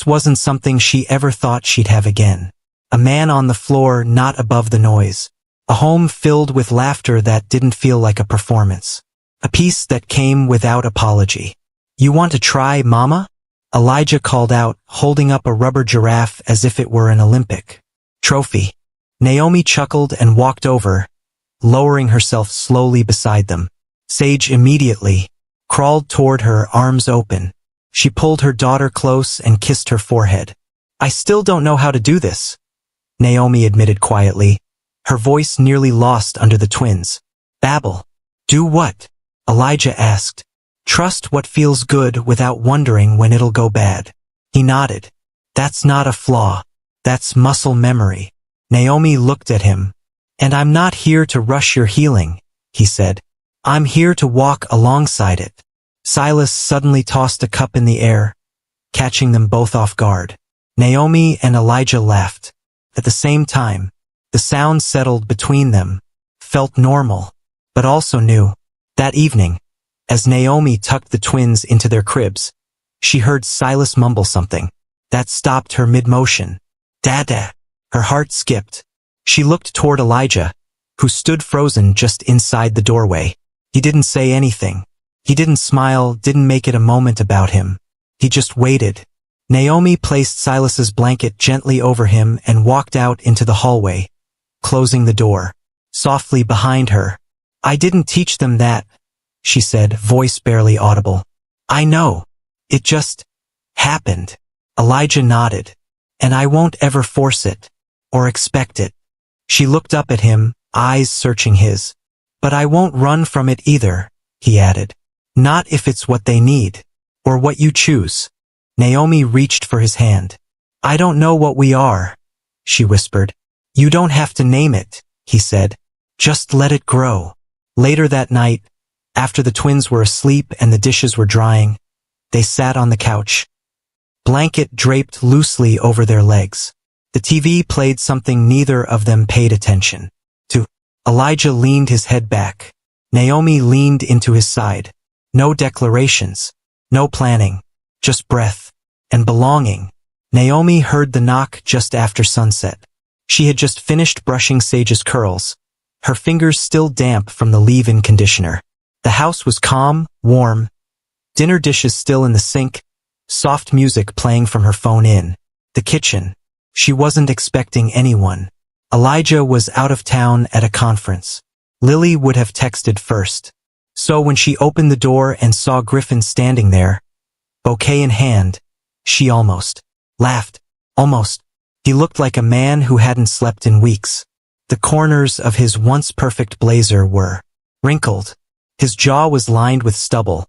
Speaker 1: wasn't something she ever thought she'd have again. A man on the floor, not above the noise. A home filled with laughter that didn't feel like a performance. A peace that came without apology. You want to try, Mama? Elijah called out, holding up a rubber giraffe as if it were an Olympic trophy. Naomi chuckled and walked over, lowering herself slowly beside them. Sage immediately crawled toward her, arms open. She pulled her daughter close and kissed her forehead. I still don't know how to do this, Naomi admitted quietly, her voice nearly lost under the twins. Babble. Do what? Elijah asked. Trust what feels good without wondering when it'll go bad. He nodded. That's not a flaw. That's muscle memory. Naomi looked at him. And I'm not here to rush your healing, he said. I'm here to walk alongside it. Silas suddenly tossed a cup in the air, catching them both off guard. Naomi and Elijah laughed. At the same time, the sound settled between them, felt normal, but also new. That evening, as Naomi tucked the twins into their cribs, she heard Silas mumble something that stopped her mid-motion. Dada. Her heart skipped. She looked toward Elijah, who stood frozen just inside the doorway. He didn't say anything. He didn't smile, didn't make it a moment about him. He just waited. Naomi placed Silas's blanket gently over him and walked out into the hallway, closing the door softly behind her. I didn't teach them that, she said, voice barely audible. I know. It just happened. Elijah nodded. And I won't ever force it, or expect it. She looked up at him, eyes searching his. But I won't run from it either, he added. Not if it's what they need, or what you choose. Naomi reached for his hand. I don't know what we are, she whispered. You don't have to name it, he said. Just let it grow. Later that night, after the twins were asleep and the dishes were drying, they sat on the couch, blanket draped loosely over their legs. The TV played something neither of them paid attention to. Elijah leaned his head back. Naomi leaned into his side. No declarations. No planning. Just breath. And belonging. Naomi heard the knock just after sunset. She had just finished brushing Sage's curls, her fingers still damp from the leave-in conditioner. The house was calm, warm, dinner dishes still in the sink, soft music playing from her phone in the kitchen. She wasn't expecting anyone. Elijah was out of town at a conference. Lily would have texted first. So when she opened the door and saw Griffin standing there, bouquet in hand, she almost laughed. Almost. He looked like a man who hadn't slept in weeks. The corners of his once perfect blazer were wrinkled. His jaw was lined with stubble,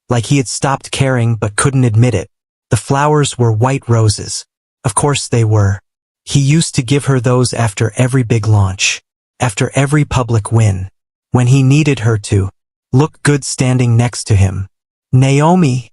Speaker 1: like he had stopped caring but couldn't admit it. The flowers were white roses. Of course they were. He used to give her those after every big launch, after every public win, when he needed her to look good standing next to him. "Naomi,"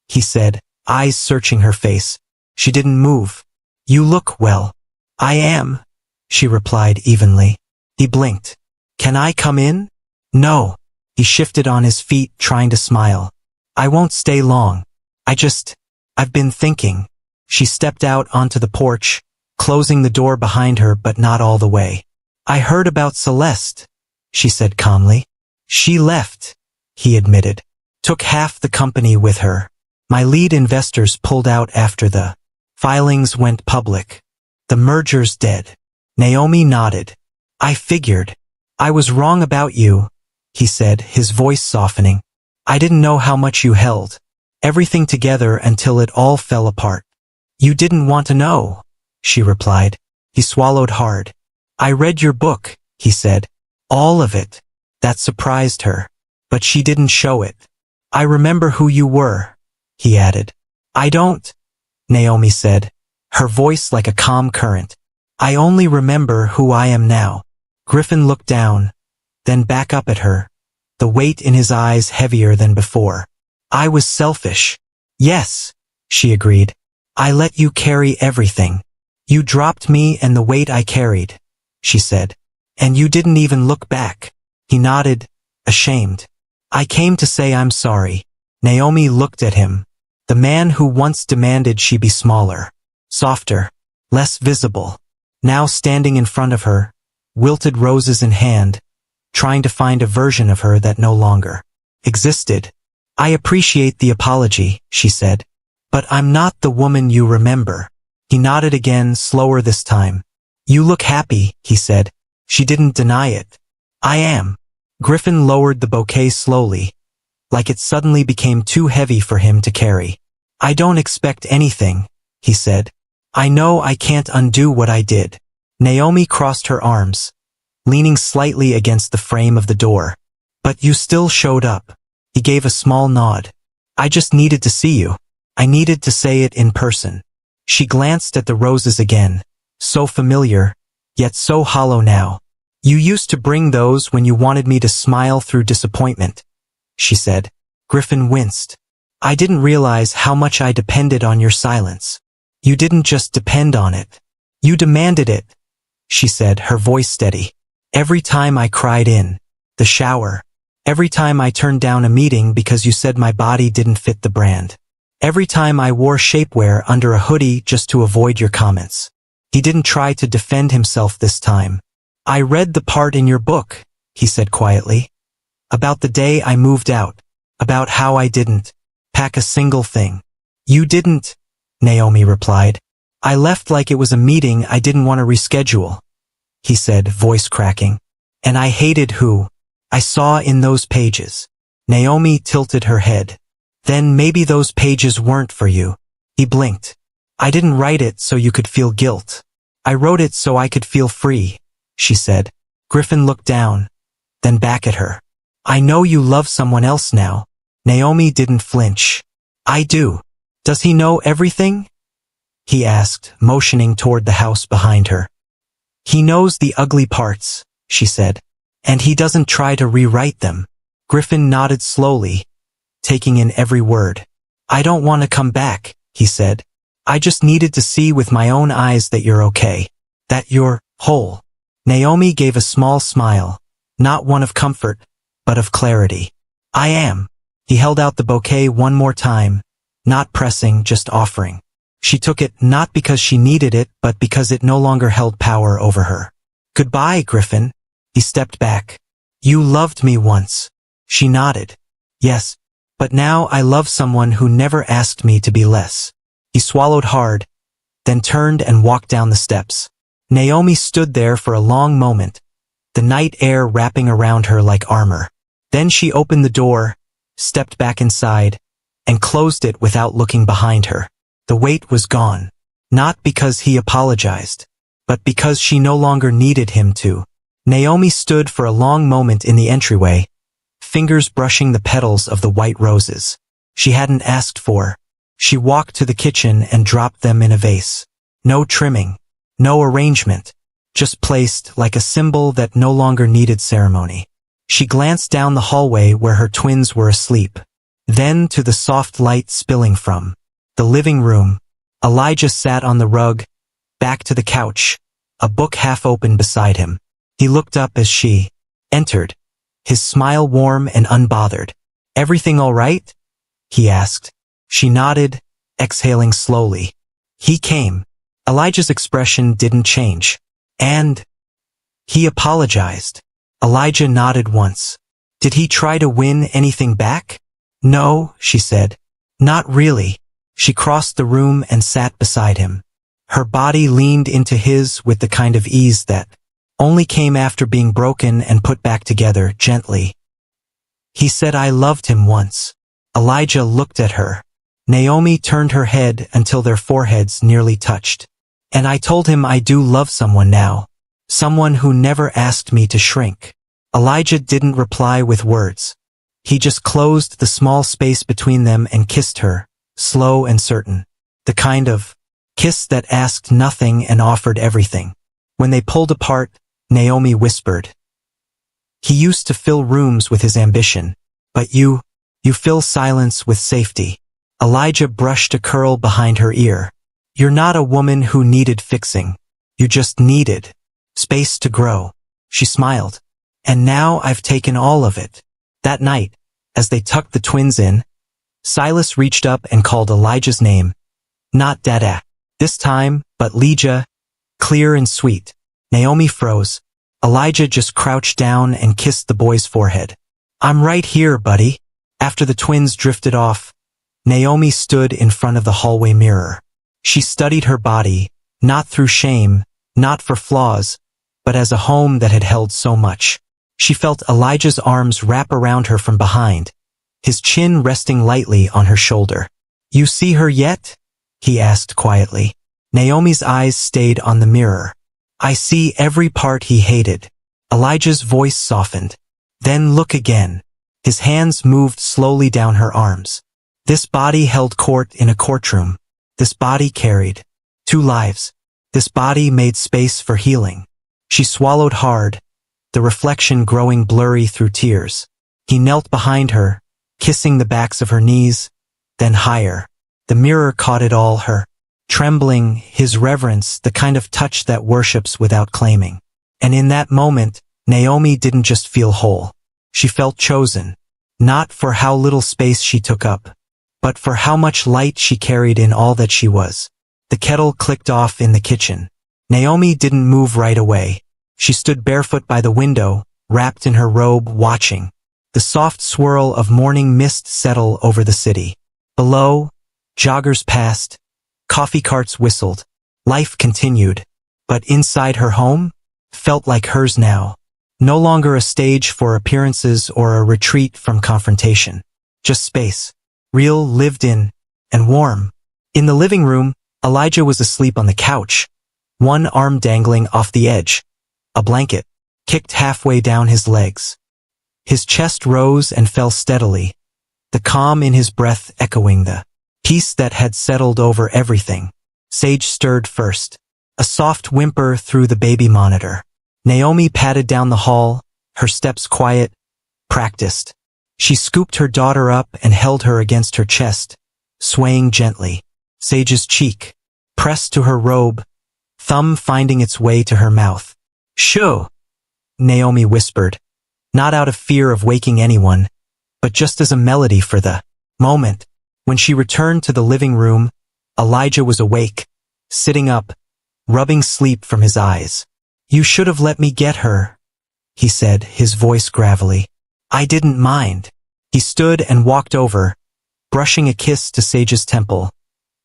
Speaker 1: he said, eyes searching her face. She didn't move. "You look well." "I am," she replied evenly. He blinked. "Can I come in?" "No." He shifted on his feet, trying to smile. "I won't stay long. I've been thinking." She stepped out onto the porch, closing the door behind her but not all the way. "I heard about Celeste," she said calmly. "She left," he admitted. "Took half the company with her. My lead investors pulled out after the filings went public. The merger's dead." Naomi nodded. "I figured. I was wrong about you," he said, his voice softening. "I didn't know how much you held everything together until it all fell apart." "You didn't want to know," she replied. He swallowed hard. "I read your book," he said. "All of it." That surprised her. But she didn't show it. "I remember who you were," he added. "I don't," Naomi said, her voice like a calm current. "I only remember who I am now." Griffin looked down, then back up at her, the weight in his eyes heavier than before. "I was selfish." "Yes," she agreed. "I let you carry everything. You dropped me and the weight I carried," she said. "And you didn't even look back." He nodded, ashamed. "I came to say I'm sorry." Naomi looked at him. The man who once demanded she be smaller, softer, less visible, now standing in front of her, wilted roses in hand, trying to find a version of her that no longer existed. "I appreciate the apology," she said. "But I'm not the woman you remember." He nodded again, slower this time. "You look happy," he said. She didn't deny it. "I am." Griffin lowered the bouquet slowly, like it suddenly became too heavy for him to carry. "I don't expect anything," he said. "I know I can't undo what I did." Naomi crossed her arms, leaning slightly against the frame of the door. "But you still showed up." He gave a small nod. "I just needed to see you. I needed to say it in person." She glanced at the roses again, so familiar, yet so hollow now. "You used to bring those when you wanted me to smile through disappointment," she said. Griffin winced. "I didn't realize how much I depended on your silence." "You didn't just depend on it. You demanded it," she said, her voice steady. "Every time I cried in the shower. Every time I turned down a meeting because you said my body didn't fit the brand. Every time I wore shapewear under a hoodie just to avoid your comments." He didn't try to defend himself this time. "I read the part in your book," he said quietly. "About the day I moved out. About how I didn't pack a single thing." "You didn't," Naomi replied. "I left like it was a meeting I didn't want to reschedule," he said, voice cracking. "And I hated who I saw in those pages." Naomi tilted her head. "Then maybe those pages weren't for you." He blinked. "I didn't write it so you could feel guilt. I wrote it so I could feel free," she said. Griffin looked down, then back at her. "I know you love someone else now." Naomi didn't flinch. "I do." "Does he know everything?" he asked, motioning toward the house behind her. "He knows the ugly parts," she said. "And he doesn't try to rewrite them." Griffin nodded slowly, taking in every word. "I don't want to come back," he said. "I just needed to see with my own eyes that you're okay. That you're whole." Naomi gave a small smile, not one of comfort, but of clarity. I am. He held out the bouquet one more time, not pressing, just offering. She took it not because she needed it, but because it no longer held power over her. Goodbye, Griffin. He stepped back. You loved me once. She nodded. Yes, but now I love someone who never asked me to be less. He swallowed hard, then turned and walked down the steps. Naomi stood there for a long moment, the night air wrapping around her like armor. Then she opened the door, stepped back inside, and closed it without looking behind her. The weight was gone, not because he apologized, but because she no longer needed him to. Naomi stood for a long moment in the entryway, fingers brushing the petals of the white roses she hadn't asked for. She walked to the kitchen and dropped them in a vase. No trimming, no arrangement, just placed like a symbol that no longer needed ceremony. She glanced down the hallway where her twins were asleep, then to the soft light spilling from the living room. Elijah sat on the rug, back to the couch, a book half open beside him. He looked up as she entered, his smile warm and unbothered. Everything all right? He asked. She nodded, exhaling slowly. He came. Elijah's expression didn't change. And he apologized. Elijah nodded once. Did he try to win anything back? No, she said. Not really. She crossed the room and sat beside him. Her body leaned into his with the kind of ease that only came after being broken and put back together gently. He said I loved him once. Elijah looked at her. Naomi turned her head until their foreheads nearly touched. And I told him I do love someone now. Someone who never asked me to shrink. Elijah didn't reply with words. He just closed the small space between them and kissed her, slow and certain. The kind of kiss that asked nothing and offered everything. When they pulled apart, Naomi whispered. He used to fill rooms with his ambition, but you fill silence with safety. Elijah brushed a curl behind her ear. You're not a woman who needed fixing. You just needed space to grow. She smiled. And now I've taken all of it. That night, as they tucked the twins in, Silas reached up and called Elijah's name. Not Dada. This time, but Lijah, clear and sweet. Naomi froze. Elijah just crouched down and kissed the boy's forehead. I'm right here, buddy. After the twins drifted off, Naomi stood in front of the hallway mirror. She studied her body, not through shame, not for flaws, but as a home that had held so much. She felt Elijah's arms wrap around her from behind, his chin resting lightly on her shoulder. You see her yet? He asked quietly. Naomi's eyes stayed on the mirror. I see every part he hated. Elijah's voice softened. Then look again. His hands moved slowly down her arms. This body held court in a courtroom. This body carried 2 lives. This body made space for healing. She swallowed hard, the reflection growing blurry through tears. He knelt behind her, kissing the backs of her knees, then higher. The mirror caught it all, her trembling, his reverence, the kind of touch that worships without claiming. And in that moment, Naomi didn't just feel whole. She felt chosen, not for how little space she took up, but for how much light she carried in all that she was. The kettle clicked off in the kitchen. Naomi didn't move right away. She stood barefoot by the window, wrapped in her robe, watching the soft swirl of morning mist settle over the city. Below, joggers passed, coffee carts whistled. Life continued, but inside her home, felt like hers now. No longer a stage for appearances or a retreat from confrontation. Just space. Real, lived in, and warm. In the living room, Elijah was asleep on the couch, one arm dangling off the edge. A blanket kicked halfway down his legs. His chest rose and fell steadily, the calm in his breath echoing the peace that had settled over everything. Sage stirred first. A soft whimper through the baby monitor. Naomi padded down the hall, her steps quiet, practiced. She scooped her daughter up and held her against her chest, swaying gently. Sage's cheek pressed to her robe, thumb finding its way to her mouth. Shoo! Naomi whispered. not out of fear of waking anyone, but just as a melody for the moment. When she returned to the living room, Elijah was awake, sitting up, rubbing sleep from his eyes. "You should have let me get her," he said, his voice gravelly. "I didn't mind." He stood and walked over, brushing a kiss to Sage's temple,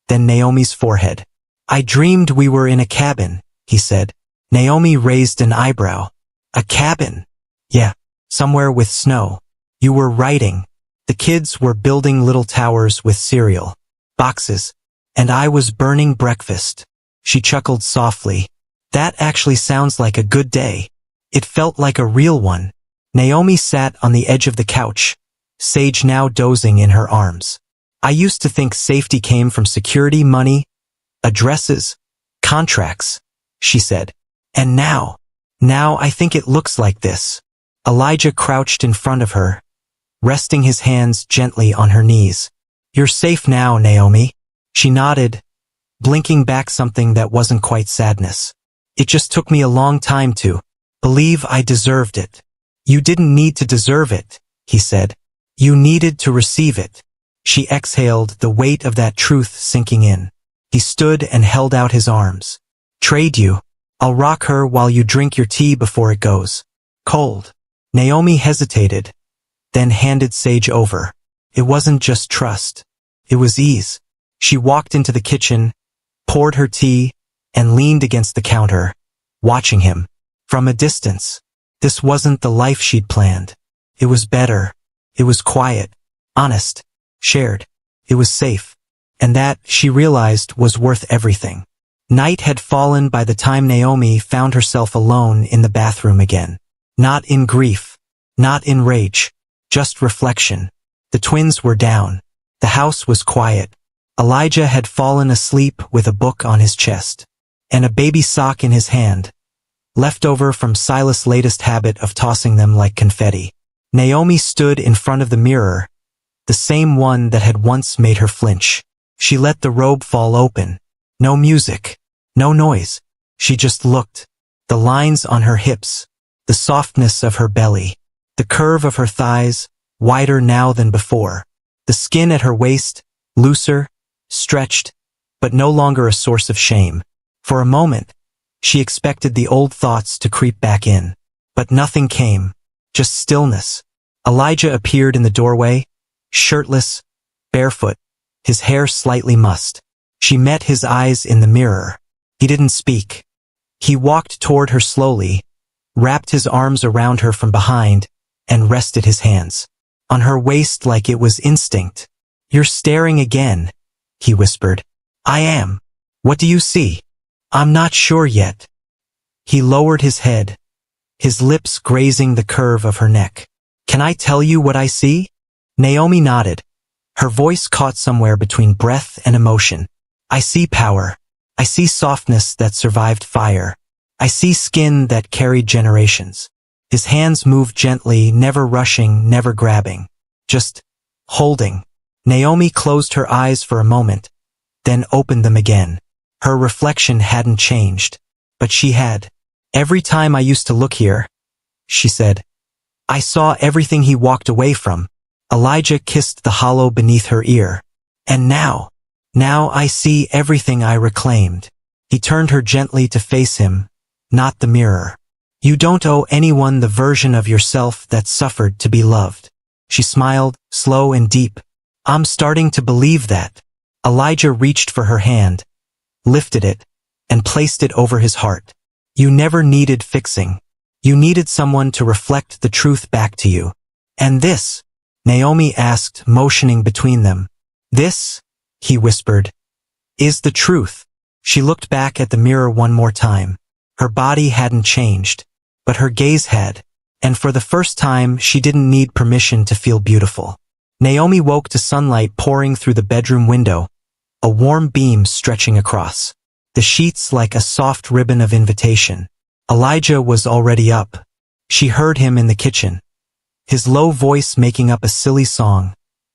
Speaker 1: then Naomi's forehead. "I dreamed we were in a cabin," he said. Naomi raised an eyebrow. "A cabin?" "Yeah, somewhere with snow. You were writing. The kids were building little towers with cereal boxes, and I was burning breakfast." She chuckled softly. "That actually sounds like a good day." It felt like a real one. Naomi sat on the edge of the couch, Sage now dozing in her arms. "I used to think safety came from security money, addresses, contracts," she said. "And now I think it looks like this." Elijah crouched in front of her, resting his hands gently on her knees. "You're safe now, Naomi." She nodded, blinking back something that wasn't quite sadness. "It just took me a long time to believe I deserved it." "You didn't need to deserve it," he said. "You needed to receive it." She exhaled, the weight of that truth sinking in. He stood and held out his arms. "Trade you. I'll rock her while you drink your tea before it goes cold." Naomi hesitated, then handed Sage over. It wasn't just trust. It was ease. She walked into the kitchen, poured her tea, and leaned against the counter, watching him from a distance. This wasn't the life she'd planned. It was better. It was quiet, honest, shared. It was safe. And that, she realized, was worth everything. Night had fallen by the time Naomi found herself alone in the bathroom again. Not in grief, not in rage, just reflection. The twins were down. The house was quiet. Elijah had fallen asleep with a book on his chest, and a baby sock in his hand, left over from Silas' latest habit of tossing them like confetti. Naomi stood in front of the mirror, the same one that had once made her flinch. She let the robe fall open. No music, no noise. She just looked. The lines on her hips, the softness of her belly, the curve of her thighs, wider now than before. The skin at her waist, looser, stretched, but no longer a source of shame. For a moment, she expected the old thoughts to creep back in. But nothing came, just stillness. Elijah appeared in the doorway, shirtless, barefoot, his hair slightly mussed. She met his eyes in the mirror. He didn't speak. He walked toward her slowly, wrapped his arms around her from behind, and rested his hands on her waist like it was instinct. "You're staring again," he whispered. "I am. What do you see?" "I'm not sure yet." He lowered his head, his lips grazing the curve of her neck. "Can I tell you what I see?" Naomi nodded. Her voice caught somewhere between breath and emotion. "I see power. I see softness that survived fire. I see skin that carried generations." His hands moved gently, never rushing, never grabbing. Just holding. Naomi closed her eyes for a moment, then opened them again. Her reflection hadn't changed, but she had. "Every time I used to look here," she said, "I saw everything he walked away from." Elijah kissed the hollow beneath her ear. "And now I see everything I reclaimed." He turned her gently to face him, not the mirror. "You don't owe anyone the version of yourself that suffered to be loved." She smiled, slow and deep. "I'm starting to believe that." Elijah reached for her hand, lifted it, and placed it over his heart. "You never needed fixing. You needed someone to reflect the truth back to you." "And this?" Naomi asked, motioning between them. "This," he whispered, "is the truth." She looked back at the mirror one more time. Her body hadn't changed, but her gaze had, and for the first time she didn't need permission to feel beautiful. Naomi woke to sunlight pouring through the bedroom window, a warm beam stretching across the sheets like a soft ribbon of invitation. Elijah was already up. She heard him in the kitchen, his low voice making up a silly song,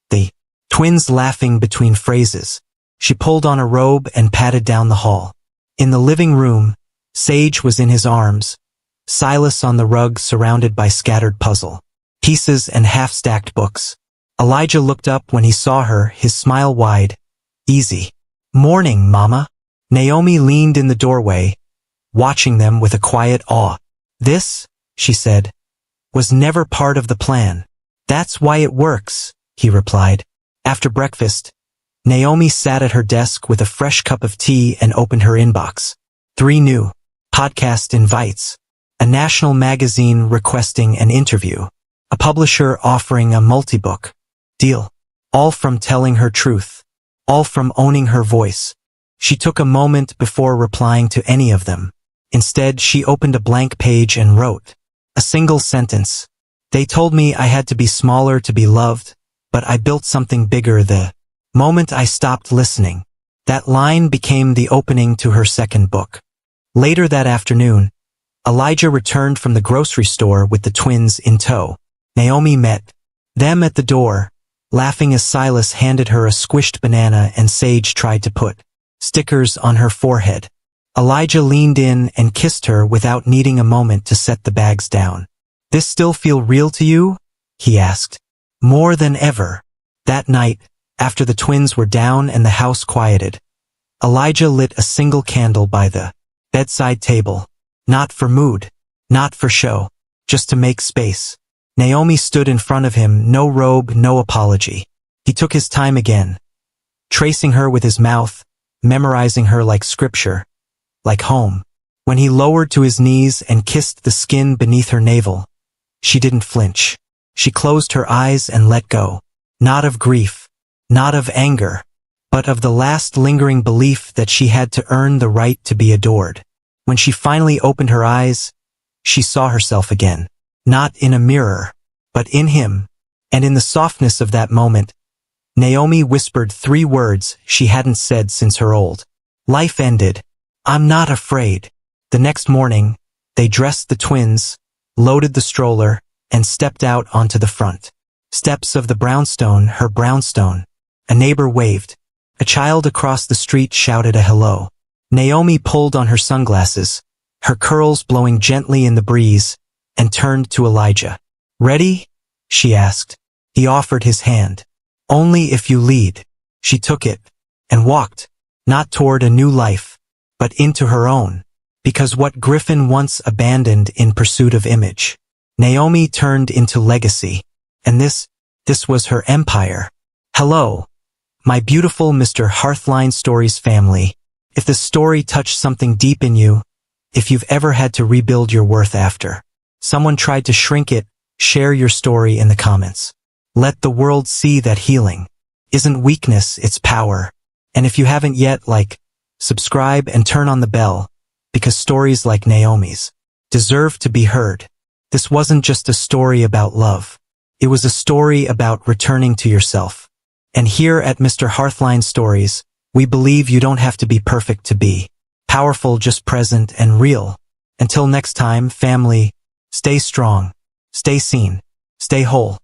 Speaker 1: the twins laughing between phrases. She pulled on a robe and padded down the hall. In the living room, Sage was in his arms, Silas on the rug surrounded by scattered puzzle. pieces and half-stacked books. Elijah looked up when he saw her, his smile wide. Easy. Morning, Mama. Naomi leaned in the doorway, watching them with a quiet awe. This, she said, was never part of the plan. That's why it works, he replied. After breakfast, Naomi sat at her desk with a fresh cup of tea and opened her inbox. 3 new podcast invites, a national magazine requesting an interview, a publisher offering a multi-book deal, all from telling her truth, all from owning her voice. She took a moment before replying to any of them. Instead, she opened a blank page and wrote a single sentence. They told me I had to be smaller to be loved, but I built something bigger the moment I stopped listening. That line became the opening to her second book. Later that afternoon, Elijah returned from the grocery store with the twins in tow. Naomi met them at the door, laughing as Silas handed her a squished banana and Sage tried to put stickers on her forehead. Elijah leaned in and kissed her without needing a moment to set the bags down. This still feel real to you? He asked. More than ever. That night, after the twins were down and the house quieted, Elijah lit a single candle by the bedside table. Not for mood, not for show, just to make space. Naomi stood in front of him, no robe, no apology. He took his time again, tracing her with his mouth, memorizing her like scripture, like home. When he lowered to his knees and kissed the skin beneath her navel, she didn't flinch. She closed her eyes and let go. Not of grief, not of anger, but of the last lingering belief that she had to earn the right to be adored. When she finally opened her eyes, she saw herself again. Not in a mirror, but in him. And in the softness of that moment, Naomi whispered 3 words she hadn't said since her old life ended. I'm not afraid. The next morning, they dressed the twins, loaded the stroller, and stepped out onto the front steps of the brownstone, her brownstone. A neighbor waved. A child across the street shouted a hello. Naomi pulled on her sunglasses, her curls blowing gently in the breeze, and turned to Elijah. Ready? She asked. He offered his hand. Only if you lead. She took it, and walked, not toward a new life, but into her own. Because what Griffin once abandoned in pursuit of image, Naomi turned into legacy. And this was her empire. Hello, my beautiful Mr. Hearthline Stories family. If this story touched something deep in you, if you've ever had to rebuild your worth after someone tried to shrink it, share your story in the comments. Let the world see that healing isn't weakness, it's power. And if you haven't yet, subscribe and turn on the bell, because stories like Naomi's deserve to be heard. This wasn't just a story about love. It was a story about returning to yourself. And here at Mr. Hearthline Stories, we believe you don't have to be perfect to be powerful, just present and real. Until next time, family, stay strong, stay seen, stay whole.